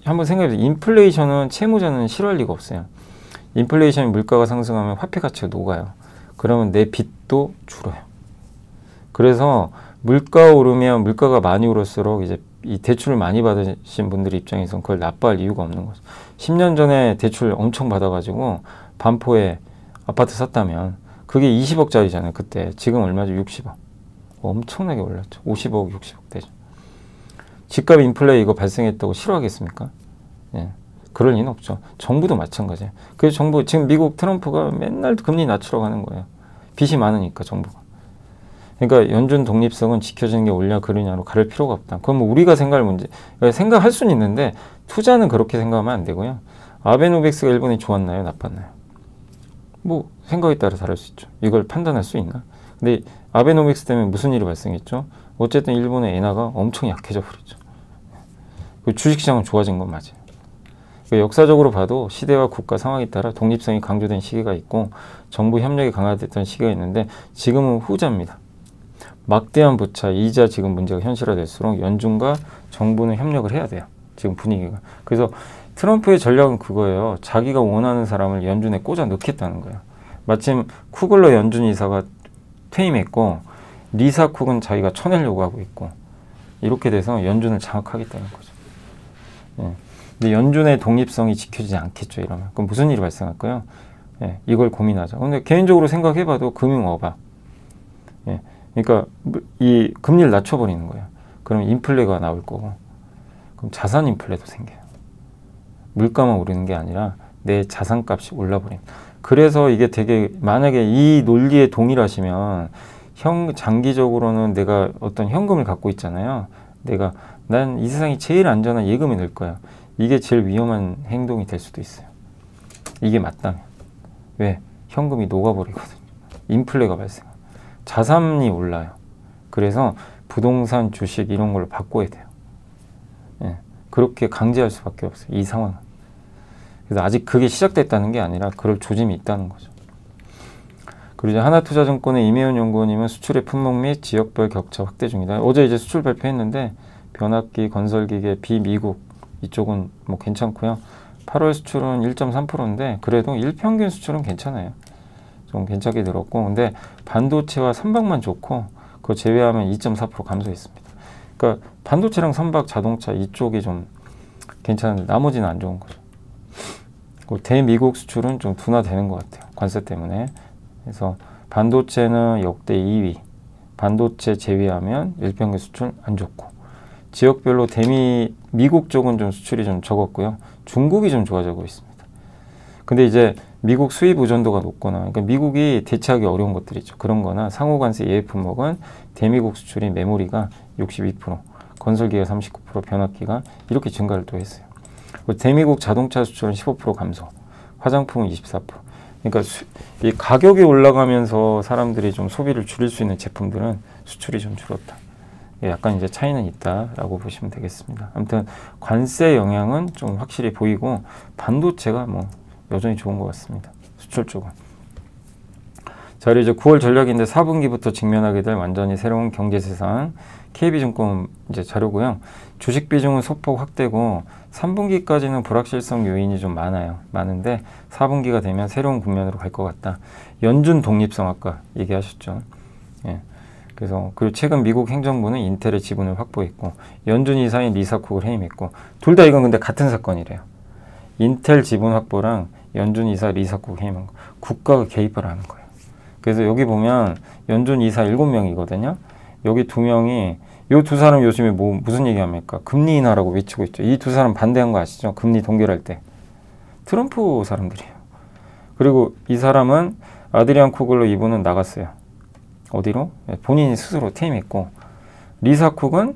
A: 한번 생각해 보세요. 인플레이션은 채무자는 싫어할 리가 없어요. 인플레이션이 물가가 상승하면 화폐 가치가 녹아요. 그러면 내 빚도 줄어요. 그래서 물가가 오르면, 물가가 많이 오를수록 이제 이 대출을 많이 받으신 분들 입장에서는 그걸 나빠할 이유가 없는 거죠. 10년 전에 대출 엄청 받아가지고 반포에 아파트 샀다면 그게 20억짜리잖아요. 그때. 지금 얼마죠? 60억. 엄청나게 올랐죠. 50억, 60억 되죠. 집값 인플레 이거 발생했다고 싫어하겠습니까? 예. 그럴 리는 없죠. 정부도 마찬가지예요. 그래서 정부, 지금 미국 트럼프가 맨날 금리 낮추러 가는 거예요. 빚이 많으니까 정부가. 그러니까 연준 독립성은 지켜지는 게 옳냐 그르냐로 가릴 필요가 없다. 그건 뭐 우리가 생각할 문제, 생각할 수는 있는데 투자는 그렇게 생각하면 안 되고요. 아베노믹스가 일본이 좋았나요? 나빴나요? 뭐 생각에 따라 다를 수 있죠. 이걸 판단할 수 있나? 근데 아베노믹스 때문에 무슨 일이 발생했죠? 어쨌든 일본의 엔화가 엄청 약해져 버렸죠. 주식시장은 좋아진 건 맞아요. 역사적으로 봐도 시대와 국가 상황에 따라 독립성이 강조된 시기가 있고 정부 협력이 강화됐던 시기가 있는데, 지금은 후자입니다. 막대한 부차, 이자 지금 문제가 현실화될수록 연준과 정부는 협력을 해야 돼요. 지금 분위기가. 그래서 트럼프의 전략은 그거예요. 자기가 원하는 사람을 연준에 꽂아 넣겠다는 거예요. 마침 쿠글러 연준 이사가 퇴임했고, 리사 쿡은 자기가 쳐내려고 하고 있고, 이렇게 돼서 연준을 장악하겠다는 거죠. 예. 근데 연준의 독립성이 지켜지지 않겠죠, 이러면. 그럼 무슨 일이 발생할까요? 예, 이걸 고민하자. 근데 개인적으로 생각해봐도 금융어박. 예, 그러니까 이 금리를 낮춰버리는 거예요. 그럼 인플레가 나올 거고, 그럼 자산 인플레도 생겨요. 물가만 오르는 게 아니라 내 자산값이 올라버립니다. 그래서 이게 되게, 만약에 이 논리에 동일하시면 장기적으로는 내가 어떤 현금을 갖고 있잖아요. 난 이 세상이 제일 안전한 예금에 넣을 거야. 이게 제일 위험한 행동이 될 수도 있어요. 이게 맞다면. 왜? 현금이 녹아버리거든요. 인플레가 발생해요. 자산이 올라요. 그래서 부동산, 주식 이런 걸로 바꿔야 돼요. 예. 그렇게 강제할 수밖에 없어요. 이 상황은. 그래서 아직 그게 시작됐다는 게 아니라 그럴 조짐이 있다는 거죠. 그리고 이제 하나투자증권의 이매훈 연구원님은 수출의 품목 및 지역별 격차 확대 중이다. 어제 이제 수출 발표했는데 변압기, 건설기계, 비미국 이쪽은 뭐 괜찮고요. 8월 수출은 1.3%인데 그래도 일평균 수출은 괜찮아요. 좀 괜찮게 늘었고, 근데 반도체와 선박만 좋고 그거 제외하면 2.4% 감소했습니다. 그러니까 반도체랑 선박, 자동차 이쪽이 좀 괜찮은데 나머지는 안 좋은 거죠. 대미국 수출은 좀 둔화되는 것 같아요. 관세 때문에. 그래서 반도체는 역대 2위. 반도체 제외하면 일평균 수출 안 좋고, 지역별로 미국 쪽은 좀 수출이 좀 적었고요. 중국이 좀 좋아지고 있습니다. 근데 이제 미국 수입 의존도가 높거나, 그러니까 미국이 대체하기 어려운 것들이 있죠. 그런 거나 상호관세 예외 품목은 대미국 수출이 메모리가 62%, 건설기가 39%, 변압기가 이렇게 증가를 또 했어요. 대미국 자동차 수출은 15% 감소, 화장품은 24%. 그러니까 이 가격이 올라가면서 사람들이 좀 소비를 줄일 수 있는 제품들은 수출이 좀 줄었다. 약간 이제 차이는 있다라고 보시면 되겠습니다. 아무튼 관세 영향은 좀 확실히 보이고, 반도체가 뭐 여전히 좋은 것 같습니다. 수출 쪽은. 자, 이제 9월 전략인데 4분기부터 직면하게 될 완전히 새로운 경제 세상, KB증권 이제 자료고요. 주식 비중은 소폭 확대고 3분기까지는 불확실성 요인이 좀 많은데 4분기가 되면 새로운 국면으로 갈 것 같다. 연준 독립성 아까 얘기하셨죠. 예. 그래서 그리고 최근 미국 행정부는 인텔의 지분을 확보했고, 연준 이사인 리사쿡을 해임했고, 둘 다 이건 근데 같은 사건이래요. 인텔 지분 확보랑 연준 이사 리사쿡 해임한 거. 국가가 개입을 하는 거예요. 그래서 여기 보면 연준 이사 7명이거든요. 여기 2명이, 요 두 사람 요즘에 무슨 얘기합니까? 금리 인하라고 외치고 있죠. 이 두 사람 반대한 거 아시죠? 금리 동결할 때. 트럼프 사람들이에요. 그리고 이 사람은 아드리안 쿠글로 이분은 나갔어요. 어디로? 본인이 스스로 퇴임했고, 리사쿡은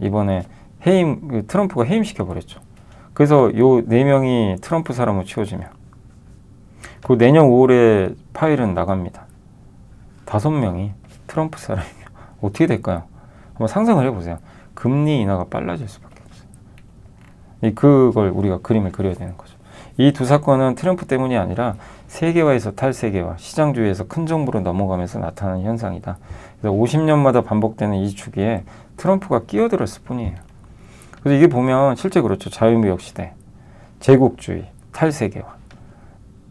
A: 이번에 트럼프가 해임시켜버렸죠. 그래서 요 4명이 트럼프 사람으로 치워지면, 그 내년 5월에 파일은 나갑니다. 5명이 트럼프 사람이면 어떻게 될까요? 한번 상상을 해보세요. 금리 인하가 빨라질 수밖에 없어요. 그걸 우리가 그림을 그려야 되는 거죠. 이 두 사건은 트럼프 때문이 아니라 세계화에서 탈세계화, 시장주의에서 큰 정부로 넘어가면서 나타나는 현상이다. 그래서 50년마다 반복되는 이 주기에 트럼프가 끼어들었을 뿐이에요. 그래서 이게 보면 실제 그렇죠. 자유무역 시대, 제국주의, 탈세계화,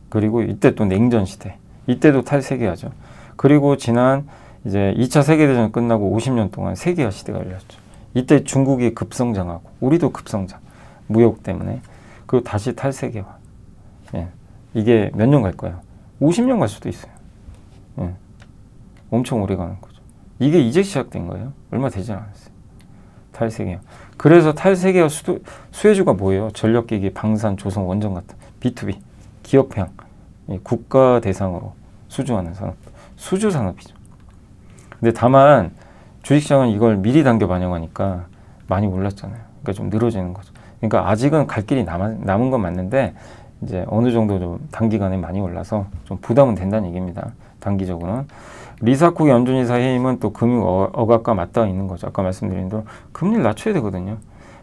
A: 그리고 이때 또 냉전 시대, 이때도 탈세계화죠. 그리고 지난 이제 2차 세계대전 끝나고 50년 동안 세계화 시대가 열렸죠. 이때 중국이 급성장하고 우리도 급성장, 무역 때문에. 그리고 다시 탈세계화. 예. 이게 몇 년 갈 거예요? 50년 갈 수도 있어요. 예. 엄청 오래 가는 거죠. 이게 이제 시작된 거예요. 얼마 되지 않았어요. 탈세계화. 그래서 탈세계화 수혜주가 뭐예요? 전력기기, 방산, 조성, 원전 같은 B2B, 기업형, 국가 대상으로 수주하는 산업, 수주 산업이죠. 근데 다만 주식시장은 이걸 미리 당겨 반영하니까 많이 올랐잖아요. 그러니까 좀 늘어지는 거죠. 그러니까 아직은 갈 길이 남은 건 맞는데, 이제 어느 정도 좀 단기간에 많이 올라서 좀 부담은 된다는 얘기입니다. 단기적으로는. 리사쿡 연준이사 해임은 또 금융 억압과 맞닿아 있는 거죠. 아까 말씀드린 대로 금리를 낮춰야 되거든요.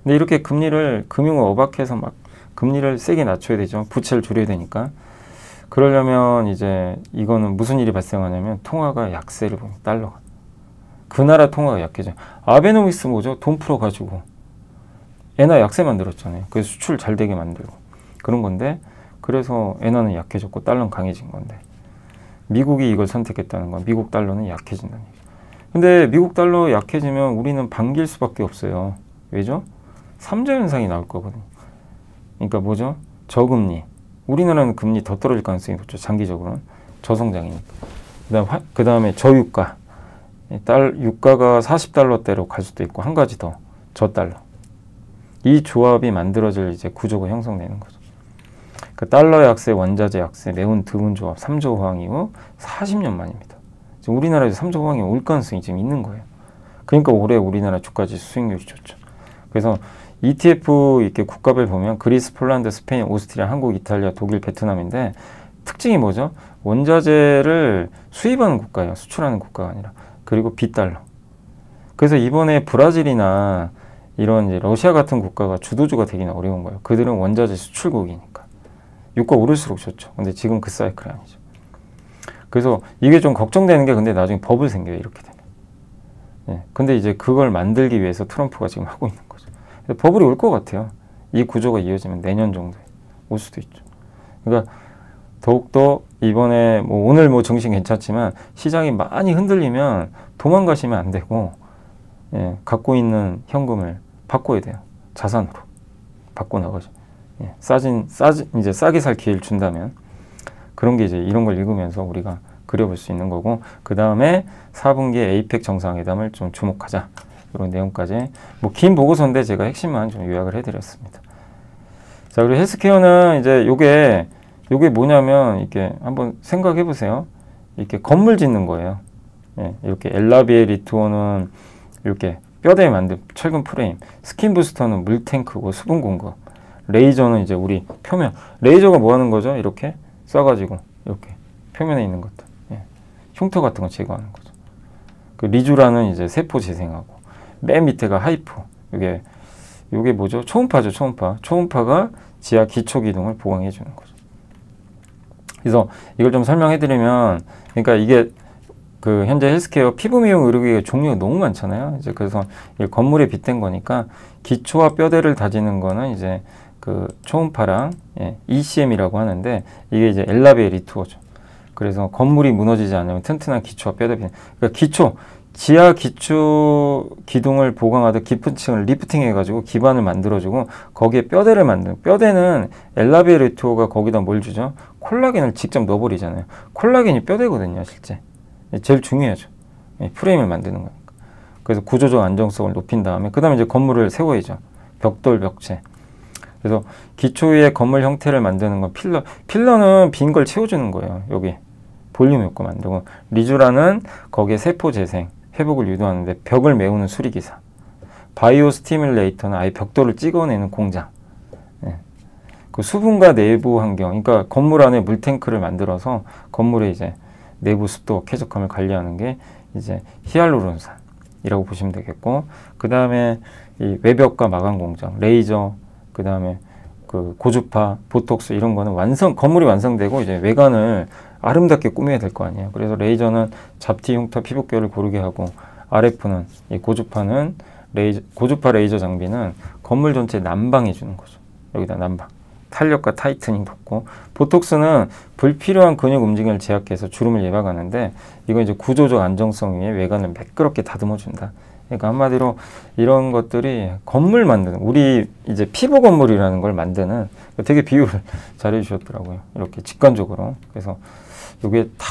A: 근데 이렇게 금융을 억압해서 막 금리를 세게 낮춰야 되죠. 부채를 줄여야 되니까. 그러려면 이제 이거는 무슨 일이 발생하냐면 통화가 약세를 보면 달러가. 그 나라 통화가 약해져. 아베노믹스 뭐죠? 돈 풀어가지고 엔화 약세 만들었잖아요. 그래서 수출 잘 되게 만들고 그런 건데, 그래서 엔화는 약해졌고 달러는 강해진 건데, 미국이 이걸 선택했다는 건 미국 달러는 약해진다는 얘기죠. 근데 미국 달러 약해지면 우리는 반길 수밖에 없어요. 왜죠? 3자 현상이 나올 거거든요. 그러니까 뭐죠? 저금리. 우리나라는 금리 더 떨어질 가능성이 높죠. 장기적으로는. 저성장이니까. 그 다음에 저유가. 유가가 40달러대로 갈 수도 있고, 한 가지 더. 저달러. 이 조합이 만들어질 이제 구조가 형성되는 거죠. 그 달러 약세, 원자재 약세, 매운 드문 조합, 3조 호황 이후 40년 만입니다. 지금 우리나라에서 3조 호황이 올 가능성이 지금 있는 거예요. 그러니까 올해 우리나라 주가지수 수익률이 좋죠. 그래서 ETF 이렇게 국가별 보면 그리스, 폴란드, 스페인, 오스트리아, 한국, 이탈리아, 독일, 베트남인데 특징이 뭐죠? 원자재를 수입하는 국가예요. 수출하는 국가가 아니라. 그리고 비달러. 그래서 이번에 브라질이나 이런 이제 러시아 같은 국가가 주도주가 되기는 어려운 거예요. 그들은 원자재 수출국이니까. 유가 오를수록 좋죠. 근데 지금 그 사이클이 아니죠. 그래서 이게 좀 걱정되는 게, 근데 나중에 버블 생겨요. 이렇게 되면. 예. 근데 이제 그걸 만들기 위해서 트럼프가 지금 하고 있는 거죠. 버블이 올 것 같아요. 이 구조가 이어지면 내년 정도에. 올 수도 있죠. 그러니까 더욱더 이번에 뭐 오늘 뭐 증시 괜찮지만 시장이 많이 흔들리면 도망가시면 안 되고, 예, 갖고 있는 현금을 바꿔야 돼요. 자산으로 바꿔 나가죠. 예, 이제 싸게 살 기회를 준다면, 그런 게 이제 이런 걸 읽으면서 우리가 그려볼 수 있는 거고, 그 다음에 4분기에 에이펙 정상회담을 좀 주목하자, 이런 내용까지 뭐 긴 보고서인데 제가 핵심만 좀 요약을 해드렸습니다. 자, 그리고 헬스케어는 이제 요게 뭐냐면, 이렇게 한번 생각해 보세요. 이렇게 건물 짓는 거예요. 예, 이렇게 엘라비에 리투어는 이렇게 뼈대 만든 철근 프레임, 스킨 부스터는 물탱크고 수분 공급, 레이저는 이제 우리 표면, 레이저가 뭐 하는 거죠? 이렇게 쏴가지고 이렇게 표면에 있는 것들, 예, 흉터 같은 거 제거하는 거죠. 그 리주라는 이제 세포 재생하고, 맨 밑에가 하이포, 요게 뭐죠? 초음파죠. 초음파가 지하 기초 기둥을 보강해 주는 거죠. 그래서 이걸 좀 설명해 드리면, 그러니까 이게 그 현재 헬스케어 피부 미용 의료기기 종류가 너무 많잖아요. 이제 그래서 건물에 빗댄 거니까, 기초와 뼈대를 다지는 거는 이제 그 초음파랑, 예, ECM이라고 하는데, 이게 이제 엘라비에 리투어죠. 그래서 건물이 무너지지 않으면 튼튼한 기초와 뼈대, 그러니까 지하 기초 기둥을 보강하듯 깊은 층을 리프팅 해가지고 기반을 만들어주고, 거기에 뼈대를 만드는, 뼈대는 엘라비에 리투어가 거기다 뭘 주죠? 콜라겐을 직접 넣어버리잖아요. 콜라겐이 뼈대거든요, 실제. 제일 중요하죠. 프레임을 만드는 거니까. 그래서 구조적 안정성을 높인 다음에, 그 다음에 이제 건물을 세워야죠. 벽돌, 벽체. 그래서 기초의 건물 형태를 만드는 건 필러는 빈 걸 채워주는 거예요. 여기 볼륨 효과 만들고, 리주라는 거기에 세포 재생, 회복을 유도하는데 벽을 메우는 수리기사, 바이오 스티뮬레이터는 아예 벽돌을 찍어내는 공장, 예. 그 수분과 내부 환경, 그러니까 건물 안에 물탱크를 만들어서 건물의 이제 내부 습도 쾌적함을 관리하는 게 이제 히알루론산이라고 보시면 되겠고, 그 다음에 이 외벽과 마감 공정, 레이저, 그 다음에 그 고주파, 보톡스, 이런 거는 건물이 완성되고 이제 외관을 아름답게 꾸며야 될 거 아니에요. 그래서 레이저는 잡티, 흉터, 피부결을 고르게 하고, RF는, 이 고주파는 고주파 레이저 장비는 건물 전체에 난방해 주는 거죠. 여기다 난방, 탄력과 타이트닝 받고, 보톡스는 불필요한 근육 움직임을 제약해서 주름을 예방하는데, 이건 이제 구조적 안정성 위에 외관을 매끄럽게 다듬어 준다. 그러니까 한마디로 이런 것들이 건물 만드는, 우리 이제 피부 건물이라는 걸 만드는, 되게 비유를 잘 해주셨더라고요. 이렇게 직관적으로. 그래서 이게 다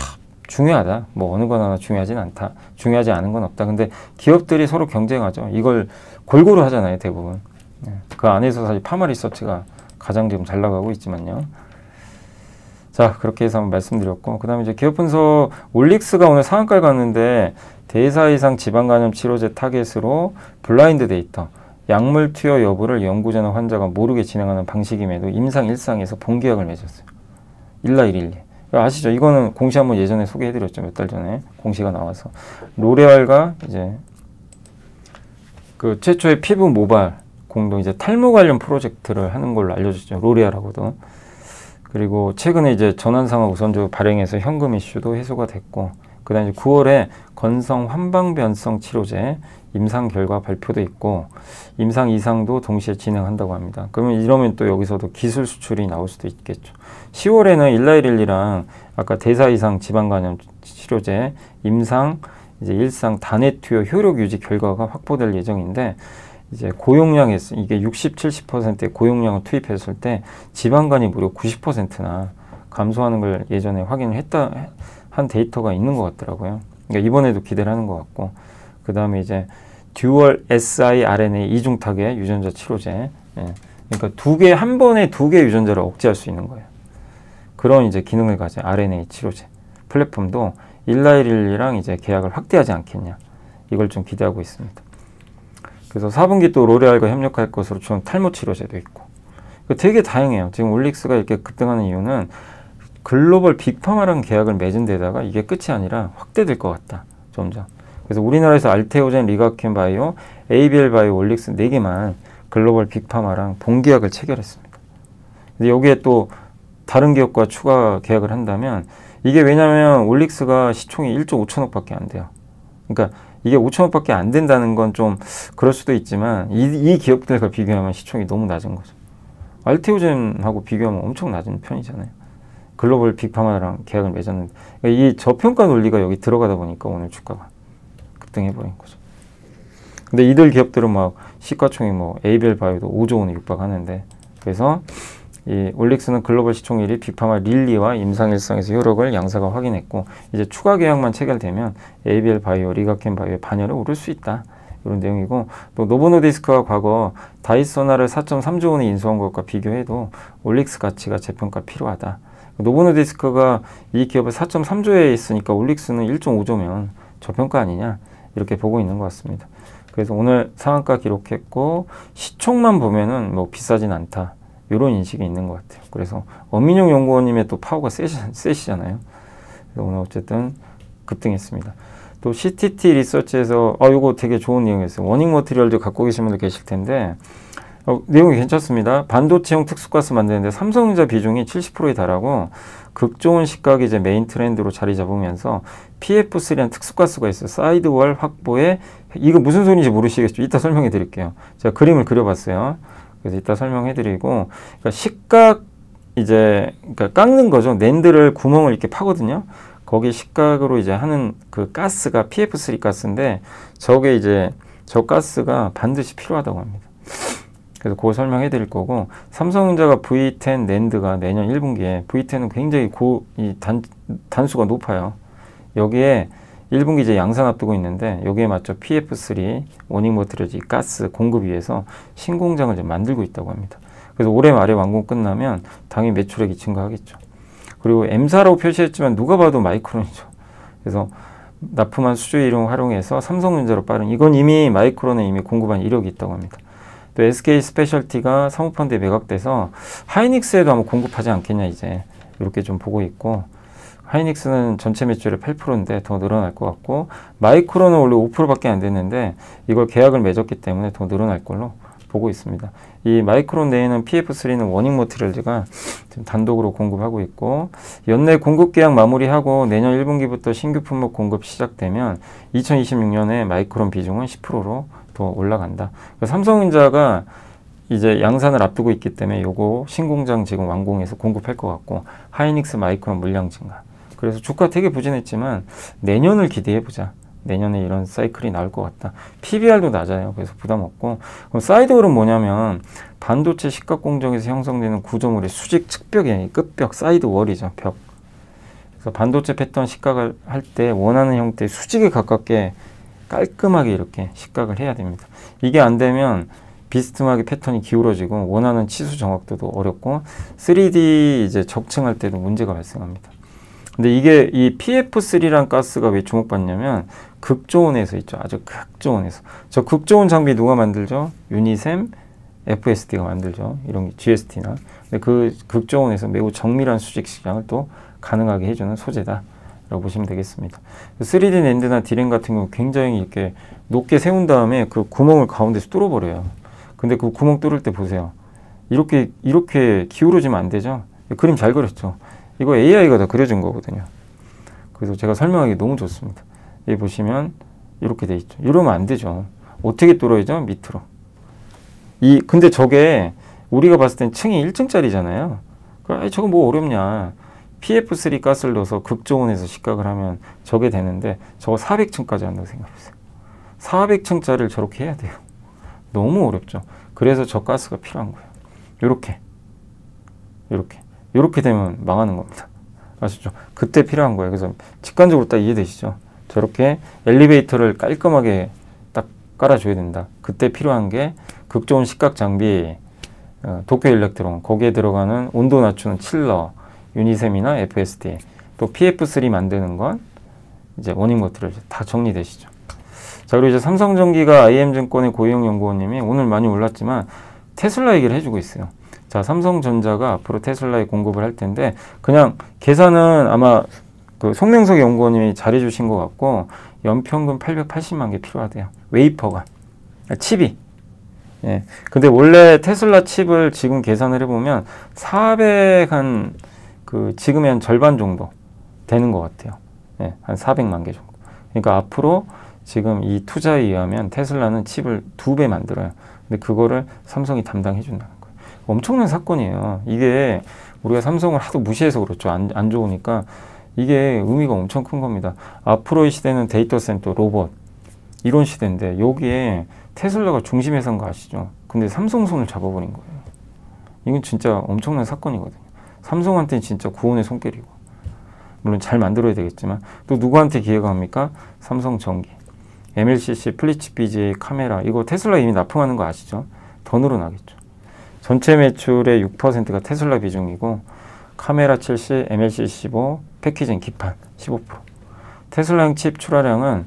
A: 중요하다. 뭐 어느 건 하나 중요하진 않다. 중요하지 않은 건 없다. 근데 기업들이 서로 경쟁하죠. 이걸 골고루 하잖아요, 대부분. 그 안에서 사실 파마 리서치가 가장 지금 잘 나가고 있지만요. 자, 그렇게 해서 한번 말씀드렸고, 그 다음에 이제 기업 분석, 올릭스가 오늘 상한가를 갔는데, 대사 이상 지방간염 치료제 타겟으로 블라인드 데이터, 약물 투여 여부를 연구자나 환자가 모르게 진행하는 방식임에도 임상 1상에서 본계약을 맺었어요. 1라112. 아시죠? 이거는 공시 한번 예전에 소개해드렸죠. 몇 달 전에 공시가 나와서. 로레알과 이제 그 최초의 피부 모발 공동 이제 탈모 관련 프로젝트를 하는 걸로 알려졌죠. 로레알하고도. 그리고 최근에 이제 전환상하 우선적으로 발행해서 현금 이슈도 해소가 됐고, 그 다음에 9월에 건성 환방변성 치료제 임상 결과 발표도 있고, 임상 2상도 동시에 진행한다고 합니다. 그러면 이러면 또 여기서도 기술 수출이 나올 수도 있겠죠. 10월에는 일라이릴리랑 아까 대사 이상 지방간염 치료제 임상 이제 1상 단해 투여 효력 유지 결과가 확보될 예정인데, 이제 고용량에 이게 60, 70%의 고용량을 투입했을 때 지방간이 무려 90%나 감소하는 걸 예전에 확인을 한 데이터가 있는 것 같더라고요. 그러니까 이번에도 기대를 하는 것 같고, 그 다음에 이제 듀얼 siRNA 이중 타겟 유전자 치료제, 예. 그러니까 한 번에 두 개 유전자를 억제할 수 있는 거예요. 그런 이제 기능을 가진 RNA 치료제 플랫폼도 일라이릴리랑 이제 계약을 확대하지 않겠냐, 이걸 좀 기대하고 있습니다. 그래서 4분기 또 로레알과 협력할 것으로 준 탈모 치료제도 있고, 되게 다양해요. 지금 올릭스가 이렇게 급등하는 이유는 글로벌 빅파마랑 계약을 맺은 데다가 이게 끝이 아니라 확대될 것 같다, 점점. 그래서 우리나라에서 알테오젠, 리가켄 바이오, ABL 바이오, 올릭스 4개만 글로벌 빅파마랑 본계약을 체결했습니다. 근데 여기에 또 다른 기업과 추가 계약을 한다면, 이게 왜냐면 올릭스가 시총이 1조 5천억 밖에 안 돼요. 그러니까 이게 5천억 밖에 안 된다는 건 좀 그럴 수도 있지만, 이 기업들과 비교하면 시총이 너무 낮은 거죠. 알테오젠하고 비교하면 엄청 낮은 편이잖아요. 글로벌 빅파마랑 계약을 맺었는데, 그러니까 이 저평가 논리가 여기 들어가다 보니까 오늘 주가가 급등해버린 거죠. 근데 이들 기업들은 막 시가총액 뭐 에이벨 바이오도 5조 원에 육박하는데, 그래서 이 올릭스는 글로벌 시총 1위 빅파마 릴리와 임상일성에서 효력을 양사가 확인했고, 이제 추가 계약만 체결되면 에이벨 바이오, 리가켄 바이오의 반열에 오를 수 있다. 이런 내용이고, 또 노보노디스크가 과거 다이소나를 4.3조 원에 인수한 것과 비교해도 올릭스 가치가 재평가 필요하다. 노보노디스크가 이 기업을 4.3조에 있으니까 올릭스는 1.5조면 저평가 아니냐, 이렇게 보고 있는 것 같습니다. 그래서 오늘 상한가 기록했고 시총만 보면은 뭐 비싸진 않다, 이런 인식이 있는 것 같아요. 그래서 엄민용 연구원님의 또 파워가 세시잖아요. 그래서 오늘 어쨌든 급등했습니다. 또 CTT 리서치에서 이거 되게 좋은 내용이었어요. 워닝 머티리얼도 갖고 계신 분들 계실 텐데 내용이 괜찮습니다. 반도체용 특수가스 만드는데 삼성전자 비중이 70%에 달하고 극좋은 시각이 이제 메인 트렌드로 자리 잡으면서 PF3라는 특수가스가 있어요. 사이드월 확보에, 이거 무슨 소리인지 모르시겠죠? 이따 설명해 드릴게요. 제가 그림을 그려봤어요. 그래서 이따 설명해 드리고, 그러니까 식각 이제 그러니까 깎는 거죠. 낸드를 구멍을 이렇게 파거든요. 거기 식각으로 이제 하는 그 가스가 PF3 가스인데, 저게 이제 저 가스가 반드시 필요하다고 합니다. 그래서 그거 설명해 드릴 거고, 삼성전자가 V10 낸드가 내년 1분기에, V10은 굉장히 단수가 높아요. 여기에 1분기 이제 양산 앞두고 있는데, 여기에 맞춰 PF3 워닝 머티리얼 가스 공급 위해서 신공장을 이제 만들고 있다고 합니다. 그래서 올해 말에 완공 끝나면 당연히 매출액이 증가하겠죠. 그리고 M사라고 표시했지만 누가 봐도 마이크론이죠. 그래서 납품한 수주 이용 활용해서 삼성전자로 빠른, 이건 이미 마이크론에 이미 공급한 이력이 있다고 합니다. 또 SK 스페셜티가 사모펀드에 매각돼서 하이닉스에도 아마 공급하지 않겠냐, 이제 이렇게 좀 보고 있고, 하이닉스는 전체 매출의 8%인데 더 늘어날 것 같고, 마이크론은 원래 5%밖에 안 됐는데 이걸 계약을 맺었기 때문에 더 늘어날 걸로 보고 있습니다. 이 마이크론 내에는 PF3는 워닝 머티리얼즈가 지금 단독으로 공급하고 있고, 연내 공급 계약 마무리하고 내년 1분기부터 신규 품목 공급 시작되면 2026년에 마이크론 비중은 10%로 더 올라간다. 삼성전자가 이제 양산을 앞두고 있기 때문에 요거 신공장 지금 완공해서 공급할 것 같고, 하이닉스 마이크론 물량 증가. 그래서 주가 되게 부진했지만 내년을 기대해 보자. 내년에 이런 사이클이 나올 것 같다. PBR도 낮아요. 그래서 부담 없고. 그럼 사이드월은 뭐냐면 반도체 식각 공정에서 형성되는 구조물의 수직 측벽의 끝벽, 사이드월이죠. 벽. 그래서 반도체 패턴 식각을 할 때 원하는 형태의 수직에 가깝게 깔끔하게 이렇게 식각을 해야 됩니다. 이게 안 되면 비스듬하게 패턴이 기울어지고 원하는 치수 정확도도 어렵고 3D 이제 적층할 때도 문제가 발생합니다. 근데 이게 이 PF3란 가스가 왜 주목받냐면 극저온에서 있죠. 아주 극저온에서. 저 극저온 장비 누가 만들죠? 유니셈, FSD가 만들죠. 이런 게 GST나. 근데 그 극저온에서 매우 정밀한 수직 시장을 또 가능하게 해주는 소재다 라고 보시면 되겠습니다. 3D 낸드나 디램 같은 경우 굉장히 이렇게 높게 세운 다음에 그 구멍을 가운데서 뚫어버려요. 근데 그 구멍 뚫을 때 보세요. 이렇게 기울어지면 안 되죠. 그림 잘 그렸죠. 이거 AI가 다 그려준 거거든요. 그래서 제가 설명하기 너무 좋습니다. 여기 보시면 이렇게 돼 있죠. 이러면 안 되죠. 어떻게 뚫어야죠? 밑으로. 근데 저게 우리가 봤을 땐 층이 1층짜리잖아요. 저거 뭐 어렵냐. PF3 가스를 넣어서 극저온에서 식각을 하면 저게 되는데 저거 400층까지 한다고 생각해보세요. 400층짜리를 저렇게 해야 돼요. 너무 어렵죠. 그래서 저 가스가 필요한 거예요. 이렇게 되면 망하는 겁니다. 아시죠? 그때 필요한 거예요. 그래서 직관적으로 딱 이해되시죠? 저렇게 엘리베이터를 깔끔하게 딱 깔아줘야 된다. 그때 필요한 게 극저온 식각 장비, 도쿄 일렉트론, 거기에 들어가는 온도 낮추는 칠러, 유니셈이나 FSD, 또 PF3 만드는 건 이제 워닝 머티리얼 다 정리되시죠. 자, 그리고 이제 삼성전기가 IM증권의 고희영 연구원님이 오늘 많이 올랐지만 테슬라 얘기를 해주고 있어요. 자, 삼성전자가 앞으로 테슬라에 공급을 할 텐데 그냥 계산은 아마 그 송명석 연구원님이 잘해주신 것 같고 연평균 880만 개 필요하대요. 웨이퍼가, 칩이. 예. 근데 원래 테슬라 칩을 지금 계산을 해보면 지금의 한 절반 정도 되는 것 같아요. 예, 한 400만 개 정도. 그러니까 앞으로 지금 이 투자에 의하면 테슬라는 칩을 2배 만들어요. 근데 그거를 삼성이 담당해 준다는 거예요. 엄청난 사건이에요. 이게 우리가 삼성을 하도 무시해서 그렇죠. 안 좋으니까 이게 의미가 엄청 큰 겁니다. 앞으로의 시대는 데이터 센터, 로봇 이런 시대인데 여기에 테슬라가 중심에 선 거 아시죠? 근데 삼성 손을 잡아버린 거예요. 이건 진짜 엄청난 사건이거든요. 삼성한테는 진짜 구원의 손길이고, 물론 잘 만들어야 되겠지만 또 누구한테 기회가 갑니까? 삼성전기, MLCC, 플리츠 BGA, 카메라, 이거 테슬라 이미 납품하는 거 아시죠? 더 늘어나겠죠. 전체 매출의 6%가 테슬라 비중이고, 카메라 70, MLCC 15, 패키징, 기판 15%. 테슬라형 칩 출하량은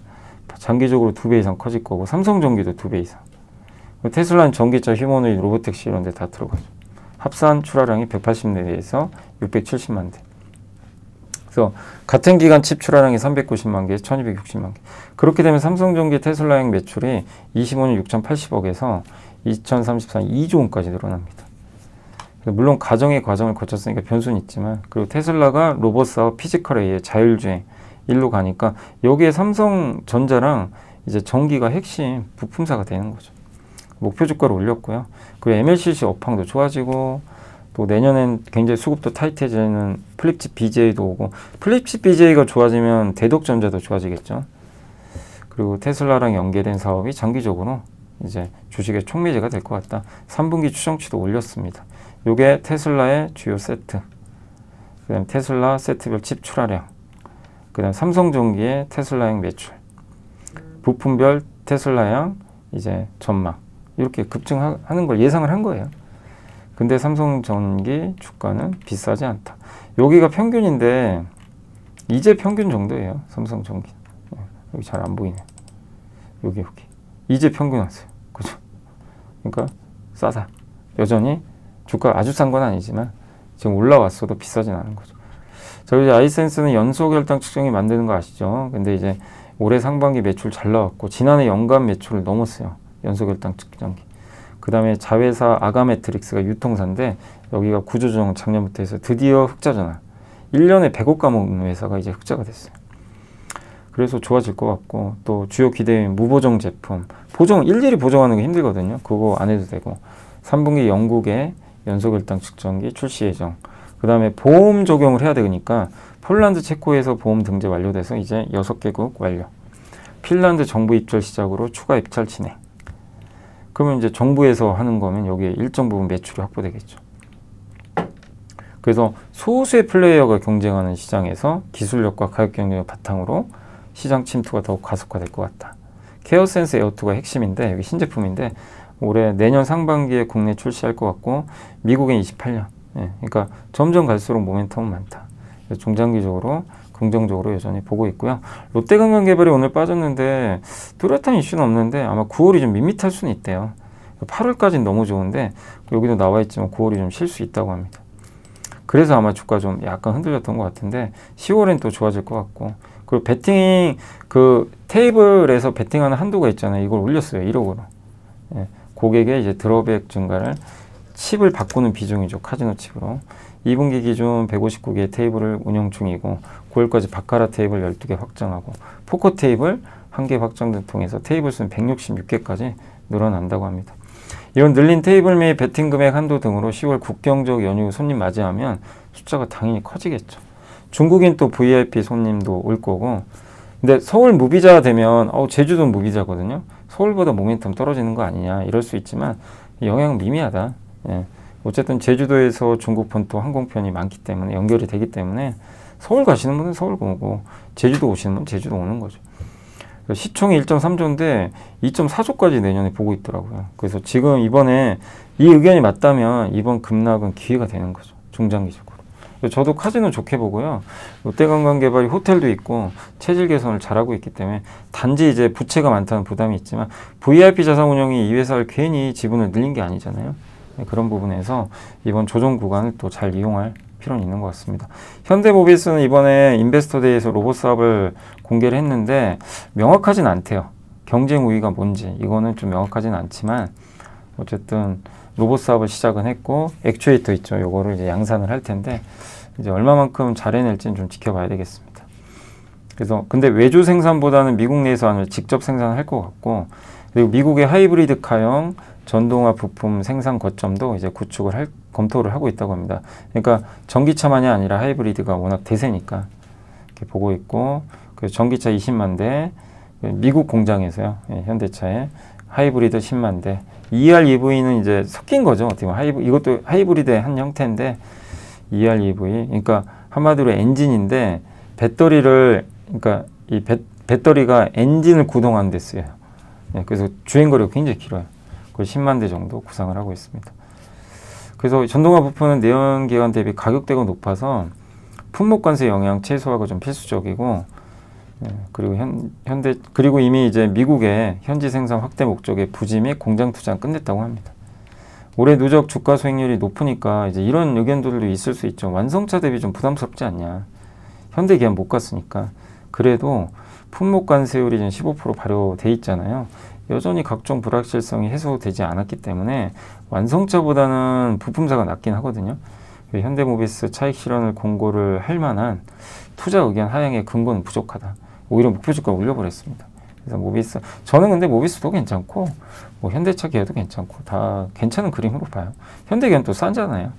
A: 장기적으로 2배 이상 커질 거고, 삼성전기도 2배 이상. 테슬라는 전기차, 휴머노이드, 로보택시 이런 데 다 들어가죠. 합산 출하량이 180대에서 670만 대. 그래서 같은 기간 칩 출하량이 390만 개, 1260만 개. 그렇게 되면 삼성전기 테슬라형 매출이 25년 6,080억에서 2034년 2조 원까지 늘어납니다. 물론 가정의 과정을 거쳤으니까 변수는 있지만, 그리고 테슬라가 로봇 사업, 피지컬 AI, 자율주행 일로 가니까 여기에 삼성전자랑 이제 전기가 핵심 부품사가 되는 거죠. 목표 주가를 올렸고요. 그리고 MLCC 업황도 좋아지고, 또 내년엔 굉장히 수급도 타이트해지는 플립칩 BJ도 오고, 플립칩 BJ가 좋아지면 대덕전자도 좋아지겠죠. 그리고 테슬라랑 연계된 사업이 장기적으로 이제 주식의 촉매제가 될 것 같다. 3분기 추정치도 올렸습니다. 요게 테슬라의 주요 세트, 그 다음 테슬라 세트별 칩 출하량, 그 다음 삼성전기의 테슬라형 매출, 부품별 테슬라형 이제 전망, 이렇게 급증하는 걸 예상을 한 거예요. 근데 삼성전기 주가는 비싸지 않다. 여기가 평균인데 이제 평균 정도예요. 삼성전기. 여기 잘 안 보이네요. 여기 이제 평균 왔어요. 그죠? 그러니까 싸다. 여전히 주가 아주 싼 건 아니지만 지금 올라왔어도 비싸진 않은 거죠. 자, 이제 아이센스는 연속 혈당 측정기 만드는 거 아시죠? 근데 이제 올해 상반기 매출 잘 나왔고, 지난해 연간 매출을 넘었어요. 연속 혈당 측정기. 그 다음에 자회사 아가매트릭스가 유통사인데, 여기가 구조조정 작년부터 해서 드디어 흑자 전환. 1년에 100억 까먹는 회사가 이제 흑자가 됐어요. 그래서 좋아질 것 같고, 또 주요 기대인 무보정 제품, 일일이 보정하는 게 힘들거든요. 그거 안 해도 되고, 3분기 영국의 연속 혈당 측정기 출시 예정. 그 다음에 보험 적용을 해야 되니까 폴란드, 체코에서 보험 등재 완료돼서 이제 6개국 완료. 핀란드 정부 입찰 시작으로 추가 입찰 진행. 그러면 이제 정부에서 하는 거면 여기에 일정 부분 매출이 확보되겠죠. 그래서 소수의 플레이어가 경쟁하는 시장에서 기술력과 가격 경쟁을 바탕으로 시장 침투가 더욱 가속화될 것 같다. 케어센스 에어2가 핵심인데, 여기 신제품인데 올해 내년 상반기에 국내 출시할 것 같고, 미국엔 28년. 그러니까 점점 갈수록 모멘텀은 많다. 중장기적으로 긍정적으로 여전히 보고 있고요. 롯데관광개발이 오늘 빠졌는데 뚜렷한 이슈는 없는데 아마 9월이 좀 밋밋할 수는 있대요. 8월까지는 너무 좋은데 여기도 나와 있지만 9월이 좀 쉴 수 있다고 합니다. 그래서 아마 주가 좀 약간 흔들렸던 것 같은데 10월엔 또 좋아질 것 같고, 그리고 베팅 그 테이블에서 베팅하는 한도가 있잖아요. 이걸 올렸어요. 1억으로. 고객의 이제 드로백 증가를 칩을 바꾸는 비중이죠. 카지노 칩으로. 2분기 기준 159개의 테이블을 운영 중이고, 9월까지 바카라 테이블 12개 확장하고, 포커 테이블 1개 확장 등 통해서 테이블 수는 166개까지 늘어난다고 합니다. 이런 늘린 테이블 및 베팅 금액 한도 등으로 10월 국경적 연휴 손님 맞이하면 숫자가 당연히 커지겠죠. 중국인 또 VIP 손님도 올 거고, 근데 서울 무비자 되면 제주도 무비자거든요. 서울보다 모멘텀 떨어지는 거 아니냐 이럴 수 있지만 영향은 미미하다. 어쨌든 제주도에서 중국 본토 항공편이 많기 때문에, 연결이 되기 때문에 서울 가시는 분은 서울 오고, 제주도 오시는 분은 제주도 오는 거죠. 시총이 1.3조인데 2.4조까지 내년에 보고 있더라고요. 그래서 지금 이번에 이 의견이 맞다면 이번 급락은 기회가 되는 거죠. 중장기적으로. 저도 카지노 좋게 보고요. 롯데관광개발이 호텔도 있고 체질 개선을 잘하고 있기 때문에, 단지 이제 부채가 많다는 부담이 있지만 VIP 자산운용이 이 회사를 괜히 지분을 늘린 게 아니잖아요. 그런 부분에서 이번 조정 구간을 또 잘 이용할 필요는 있는 것 같습니다. 현대모비스는 이번에 인베스터데이에서 로봇 사업을 공개를 했는데 명확하진 않대요. 경쟁 우위가 뭔지 이거는 좀 명확하진 않지만, 어쨌든 로봇 사업을 시작은 했고, 액추에이터 있죠. 요거를 이제 양산을 할 텐데 이제 얼마만큼 잘 해낼지는 좀 지켜봐야 되겠습니다. 그래서 근데 외주 생산보다는 미국 내에서 직접 생산을 할 것 같고, 그리고 미국의 하이브리드 카형 전동화 부품 생산 거점도 이제 구축을 검토를 하고 있다고 합니다. 그러니까 전기차만이 아니라 하이브리드가 워낙 대세니까 이렇게 보고 있고, 그래서 전기차 20만 대, 미국 공장에서요, 예, 현대차에 하이브리드 10만 대, ER/EV는 이제 섞인 거죠. 어떻게 보면 이것도 하이브리드의 한 형태인데, ER/EV, 그러니까 한마디로 엔진인데 배터리를, 그러니까 이 배터리가 엔진을 구동하는 데 쓰여요. 예, 그래서 주행거리가 굉장히 길어요. 거의 10만 대 정도 구상을 하고 있습니다. 그래서 전동화 부품은 내연기관 대비 가격대가 높아서 품목관세 영향 최소화가 좀 필수적이고, 예, 그리고 그리고 이미 이제 미국의 현지 생산 확대 목적의 부지 및 공장 투자는 끝냈다고 합니다. 올해 누적 주가 수익률이 높으니까 이제 이런 의견들도 있을 수 있죠. 완성차 대비 좀 부담스럽지 않냐. 현대기아 못 갔으니까. 그래도 품목관세율이 지금 15% 발효돼 있잖아요. 여전히 각종 불확실성이 해소되지 않았기 때문에 완성차보다는 부품사가 낫긴 하거든요. 현대모비스 차익 실현을 공고를 할 만한 투자 의견 하향의 근거는 부족하다. 오히려 목표 주가 올려버렸습니다. 그래서 모비스, 저는 근데 모비스도 괜찮고 뭐 현대차 기아도 괜찮고 다 괜찮은 그림으로 봐요. 현대기아는 또 싸잖아요.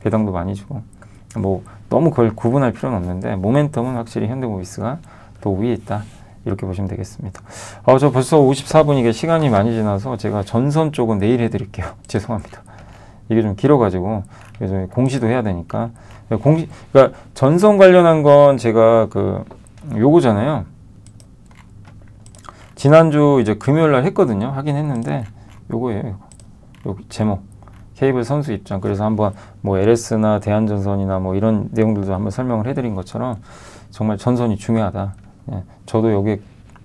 A: 배당도 많이 주고. 뭐 너무 그걸 구분할 필요는 없는데 모멘텀은 확실히 현대모비스가 더 위에 있다. 이렇게 보시면 되겠습니다. 저 벌써 54분이게 시간이 많이 지나서 제가 전선 쪽은 내일 해드릴게요. 죄송합니다. 이게 좀 길어가지고 그래서 공시도 해야 되니까 그러니까 전선 관련한 건 제가 요거잖아요. 지난주 이제 금요일 날 했거든요. 하긴 했는데 요거예요. 요 제목 케이블 선수 입장. 그래서 한번 뭐 LS나 대한전선이나 뭐 이런 내용들도 한번 설명을 해드린 것처럼 정말 전선이 중요하다. 예, 저도 여기에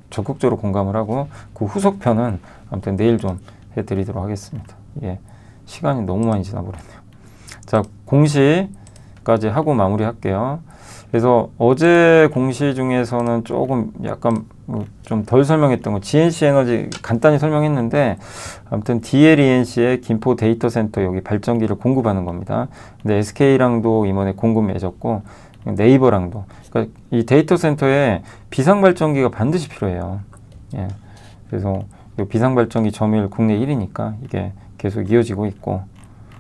A: 적극적으로 공감을 하고 그 후속편은 아무튼 내일 좀 해드리도록 하겠습니다. 예, 시간이 너무 많이 지나버렸네요. 자, 공시까지 하고 마무리할게요. 그래서 어제 공시 중에서는 조금 약간 좀 덜 설명했던 거 GNC 에너지 간단히 설명했는데 아무튼 DLENC의 김포 데이터 센터 여기 발전기를 공급하는 겁니다. 근데 SK랑도 이번에 공급 맺었고 네이버랑도. 그러니까 이 데이터 센터에 비상 발전기가 반드시 필요해요. 예. 그래서 비상 발전기 점유율 국내 1위니까 이게 계속 이어지고 있고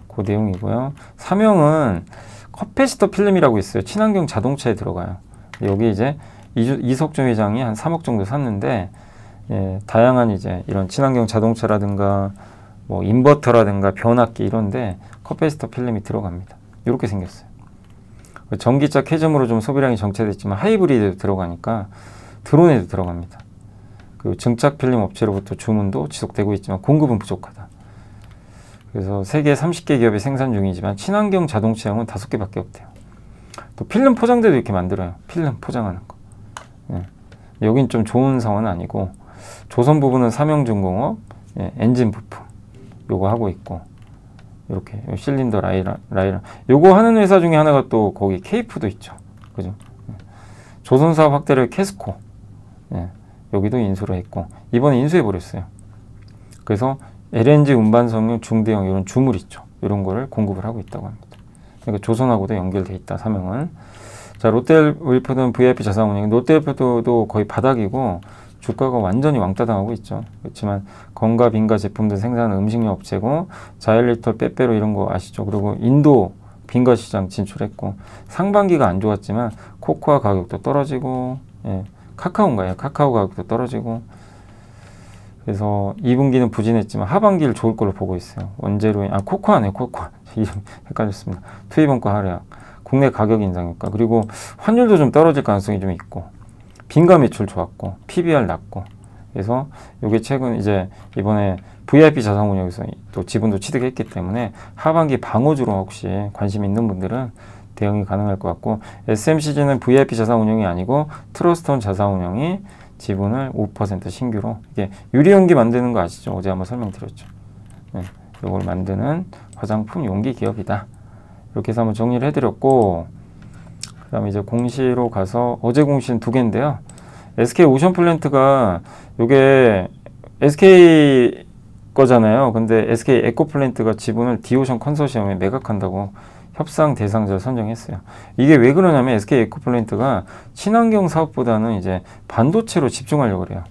A: 그 내용이고요. 사명은 커패시터 필름이라고 있어요. 친환경 자동차에 들어가요. 여기 이제 이석준 회장이 한 3억 정도 샀는데, 예, 다양한 이제 이런 친환경 자동차라든가 뭐 인버터라든가 변압기 이런데 커패시터 필름이 들어갑니다. 이렇게 생겼어요. 전기차 캐즘으로 좀 소비량이 정체됐지만 하이브리드도 들어가니까 드론에도 들어갑니다. 그 증착 필름 업체로부터 주문도 지속되고 있지만 공급은 부족하다. 그래서 세계 30개 기업이 생산 중이지만 친환경 자동차용은 5개밖에 없대요. 또 필름 포장대도 이렇게 만들어요. 필름 포장하는 거. 예. 여긴 좀 좋은 상황은 아니고 조선 부분은 삼형중공업, 예, 엔진 부품 요거 하고 있고 이렇게 실린더 라이라 요거 하는 회사 중에 하나가 또 거기 케이프도 있죠. 그죠? 예. 조선 사업 확대를 캐스코, 예, 여기도 인수를 했고 이번에 인수해 버렸어요. 그래서 LNG 운반성용 중대형 이런 주물 있죠. 이런 거를 공급을 하고 있다고 합니다. 그러니까 조선하고도 연결돼 있다. 사명은. 자, 롯데월푸드는 VIP 자산운용. 롯데월푸드도 거의 바닥이고 주가가 완전히 왕따 당하고 있죠. 그렇지만 건가 빈가 제품 등 생산하는 음식료 업체고 자일리톨 빼빼로 이런 거 아시죠? 그리고 인도 빈가 시장 진출했고 상반기가 안 좋았지만 코코아 가격도 떨어지고, 예, 카카오인가요? 카카오 가격도 떨어지고 그래서 2분기는 부진했지만 하반기를 좋을 걸로 보고 있어요. 원재료인 코코아네. 코코아 이름 헷갈렸습니다. 투입원가 하락, 국내 가격 인상 효과, 그리고 환율도 좀 떨어질 가능성이 좀 있고 빈가 매출 좋았고 PBR 낮고 그래서 이게 최근 이제 이번에 VIP 자산운용에서 또 지분도 취득했기 때문에 하반기 방어주로 혹시 관심 있는 분들은 대응이 가능할 것 같고 SMCG는 VIP 자산운용이 아니고 트러스트온 자산운용이 지분을 5% 신규로 이게 유리용기 만드는 거 아시죠? 어제 한번 설명드렸죠. 네, 이걸 만드는 화장품 용기 기업이다. 이렇게 해서 한번 정리를 해드렸고 그 다음에 이제 공시로 가서 어제 공시는 2개인데요. SK 오션플랜트가 이게 SK 거잖아요. 근데 SK 에코플랜트가 지분을 디오션 컨소시엄에 매각한다고 협상 대상자를 선정했어요. 이게 왜 그러냐면 SK 에코플랜트가 친환경 사업보다는 이제 반도체로 집중하려고 그래요.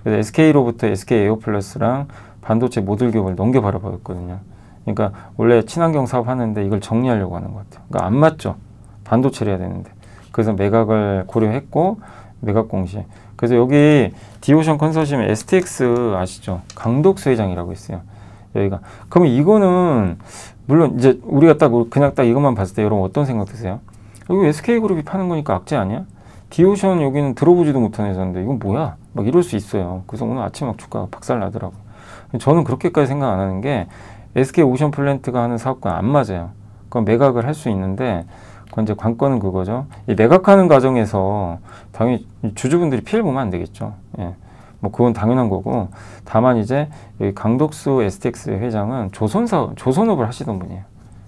A: 그래서 SK로부터 SK 에어플러스랑 반도체 모듈 기업을 넘겨 바라보였거든요. 그러니까 원래 친환경 사업 하는데 이걸 정리하려고 하는 것 같아요. 그러니까 안 맞죠. 반도체를 해야 되는데. 그래서 매각을 고려했고 매각 공시. 그래서 여기 디오션 컨소시엄 STX 아시죠? 강덕수 회장이라고 있어요. 여기가. 그러면 이거는 물론 이제 우리가 그냥 딱 이것만 봤을 때 여러분 어떤 생각 드세요? 여기 SK그룹이 파는 거니까 악재 아니야? 디오션 여기는 들어보지도 못한 회사인데 이건 뭐야? 막 이럴 수 있어요. 그래서 오늘 아침 막 주가가 박살 나더라고요. 저는 그렇게까지 생각 안 하는 게 SK 오션 플랜트가 하는 사업과 안 맞아요. 그건 매각을 할 수 있는데 그건 이제 관건은 그거죠. 이 매각하는 과정에서 당연히 주주분들이 피해를 보면 안 되겠죠. 예. 뭐 그건 당연한 거고 다만 이제 여기 강덕수 STX 회장은 조선업을 하시던 분이에요.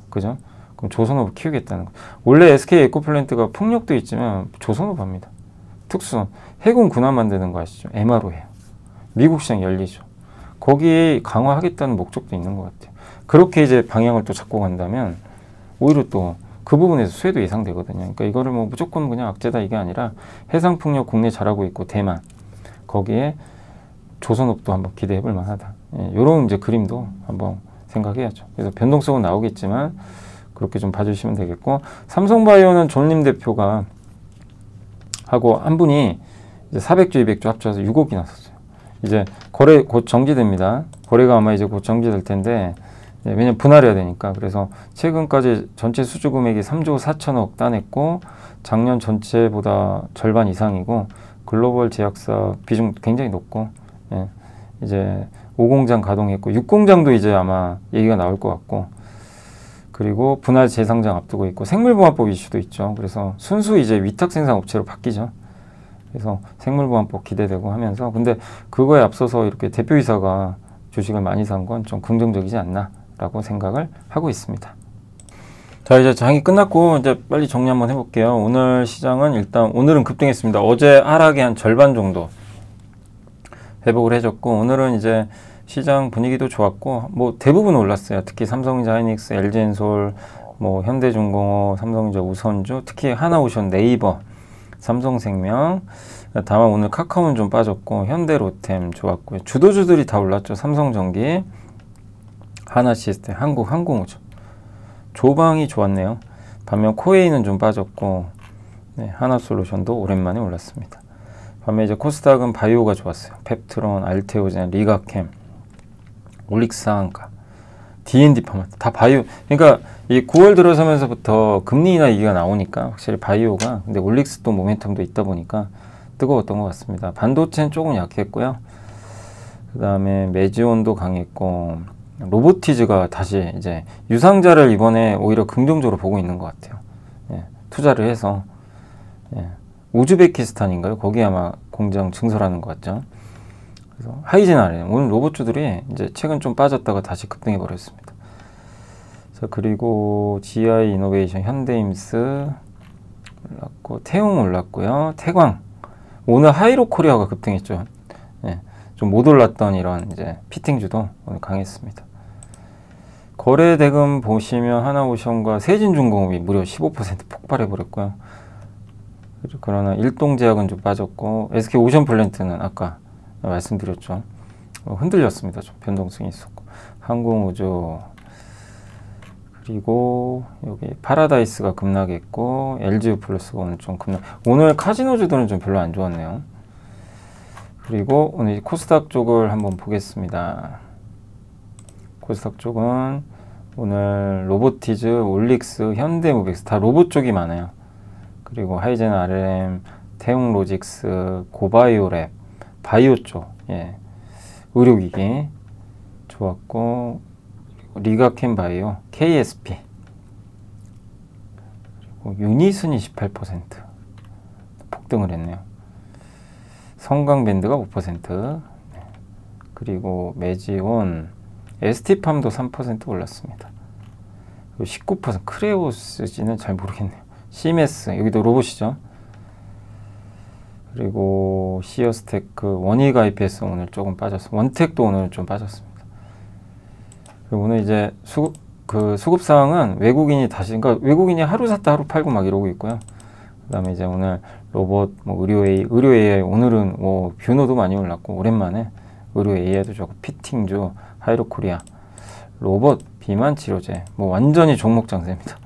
A: 그죠? 그럼 조선업을 키우겠다는 거. 원래 SK 에코플랜트가 풍력도 있지만 조선업 합니다. 특수선. 해군 군함 만드는 거 아시죠? MRO 해요. 미국 시장 열리죠. 거기에 강화하겠다는 목적도 있는 것 같아요. 그렇게 이제 방향을 또 잡고 간다면 오히려 또 그 부분에서 수혜도 예상되거든요. 그러니까 이거를 뭐 무조건 그냥 악재다 이게 아니라 해상풍력 국내 잘하고 있고 대만 거기에 조선업도 한번 기대해 볼 만하다. 예, 이런 이제 그림도 한번 생각해야죠. 그래서 변동성은 나오겠지만 그렇게 좀 봐주시면 되겠고 삼성바이오는 존림 대표가 하고 한 분이 이제 400주, 200주 합쳐서 6억이 났었어요. 이제 거래 곧 정지됩니다. 거래가 아마 이제 곧 정지될 텐데 왜냐면 분할해야 되니까. 그래서 최근까지 전체 수주 금액이 3조 4천억 따냈고 작년 전체보다 절반 이상이고 글로벌 제약사 비중 굉장히 높고 예, 이제 5공장 가동했고 6공장도 이제 아마 얘기가 나올 것 같고 그리고 분할 재상장 앞두고 있고 생물보안법 이슈도 있죠. 그래서 순수 이제 위탁 생산 업체로 바뀌죠. 그래서 생물보안법 기대되고 하면서 근데 그거에 앞서서 이렇게 대표이사가 주식을 많이 산 건 좀 긍정적이지 않나라고 생각을 하고 있습니다. 자, 이제 장이 끝났고 이제 빨리 정리 한번 해볼게요. 오늘 시장은 일단 오늘은 급등했습니다. 어제 하락의 한 절반 정도 회복을 해줬고 오늘은 이제 시장 분위기도 좋았고 뭐 대부분 올랐어요. 특히 삼성전자, 하이닉스, LG엔솔, 뭐 현대중공업, 삼성전자, 우선주, 특히 하나오션, 네이버, 삼성생명. 다만 오늘 카카오는 좀 빠졌고 현대로템 좋았고요. 주도주들이 다 올랐죠. 삼성전기, 하나시스템, 한국항공우주. 조방이 좋았네요. 반면 코웨이는 좀 빠졌고 네, 하나솔루션도 오랜만에 올랐습니다. 반면 이제 코스닥은 바이오가 좋았어요. 펩트론, 알테오젠, 리가캠, 올릭스한가, D&D 파마 다 바이오. 그러니까 이 9월 들어서면서부터 금리 인하 얘기가 나오니까 확실히 바이오가 근데 올릭스도 모멘텀도 있다 보니까 뜨거웠던 것 같습니다. 반도체는 조금 약했고요. 그 다음에 메지온도 강했고 로보티즈가 다시 이제 유상자를 이번에 오히려 긍정적으로 보고 있는 것 같아요. 예, 투자를 해서 예, 우즈베키스탄인가요? 거기 아마 공장 증설하는 것 같죠. 그래서 하이젠 아래 오늘 로봇주들이 이제 최근 좀 빠졌다가 다시 급등해 버렸습니다. 자, 그리고 GI 이노베이션, 현대임스 올랐고 태웅 올랐고요. 태광 오늘 하이로 코리아가 급등했죠. 예, 좀 못 올랐던 이런 이제 피팅주도 오늘 강했습니다. 거래 대금 보시면 하나오션과 세진중공업이 무려 15% 폭발해 버렸고요. 그러나 일동제약은 좀 빠졌고 SK 오션플랜트는 아까 말씀드렸죠. 흔들렸습니다. 좀 변동성이 있었고 항공우주 그리고 여기 파라다이스가 급락했고 LG 플러스가 오늘 좀 급락. 오늘 카지노주들은 좀 별로 안 좋았네요. 그리고 오늘 코스닥 쪽을 한번 보겠습니다. 코스닥 쪽은 오늘 로보티즈, 올릭스, 현대모빅스 다 로봇 쪽이 많아요. 그리고 하이젠 RM, 태웅로직스, 고바이오랩, 바이오 쪽, 예, 의료기기 좋았고 리가캠 바이오, KSP 그리고 유니슨이 18% 폭등을 했네요. 성강밴드가 5%, 그리고 메지온, ST팜도 3% 올랐습니다. 19% 크레오스지는 잘 모르겠네요. 시메스 여기도 로봇이죠. 그리고 시어스테크, 원익IPS 오늘 조금 빠졌어. 원택도 오늘 좀 빠졌습니다. 그리고 오늘 이제 수급 상황은 외국인이 다시, 그러니까 외국인이 하루 샀다 하루 팔고 막 이러고 있고요. 그다음에 이제 오늘 로봇, 뭐 의료 AI 오늘은 뭐 뷰노도 많이 올랐고 오랜만에 의료 AI도 좋고 피팅주, 하이로코리아, 로봇 비만 치료제, 뭐 완전히 종목 장세입니다.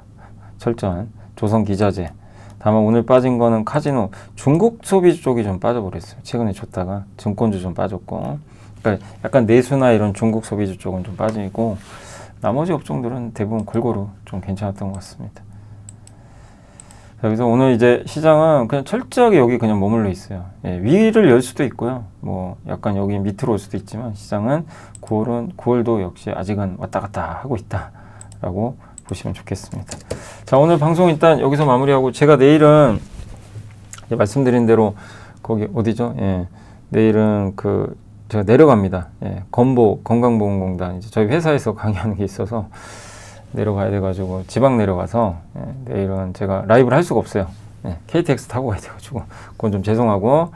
A: 철저한 조선기자재. 다만 오늘 빠진 거는 카지노, 중국 소비 쪽이 좀 빠져버렸어요. 최근에 줬다가 증권주 좀 빠졌고, 그러니까 약간 내수나 이런 중국 소비주 쪽은 좀 빠지고, 나머지 업종들은 대부분 골고루 좀 괜찮았던 것 같습니다. 그래서 오늘 이제 시장은 그냥 철저하게 여기 그냥 머물러 있어요. 예, 위를 열 수도 있고요. 뭐 약간 여기 밑으로 올 수도 있지만 시장은 9월도 역시 아직은 왔다 갔다 하고 있다라고 보시면 좋겠습니다. 자, 오늘 방송 일단 여기서 마무리하고, 제가 내일은 말씀드린 대로 거기 어디죠? 예, 내일은 제가 내려갑니다. 예, 건강보험공단 이제 저희 회사에서 강의하는 게 있어서 내려가야 돼가지고 지방 내려가서, 예, 내일은 제가 라이브를 할 수가 없어요. 예, KTX 타고 가야 돼가지고 그건 좀 죄송하고,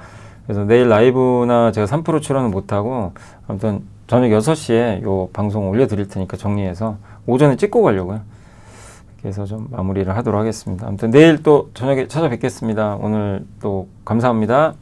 A: 그래서 내일 라이브나 제가 3% 출연은 못하고, 아무튼 저녁 6시에 요 방송 올려드릴 테니까 정리해서 오전에 찍고 가려고요. 그래서 좀 마무리를 하도록 하겠습니다. 아무튼 내일 또 저녁에 찾아뵙겠습니다. 오늘 또 감사합니다.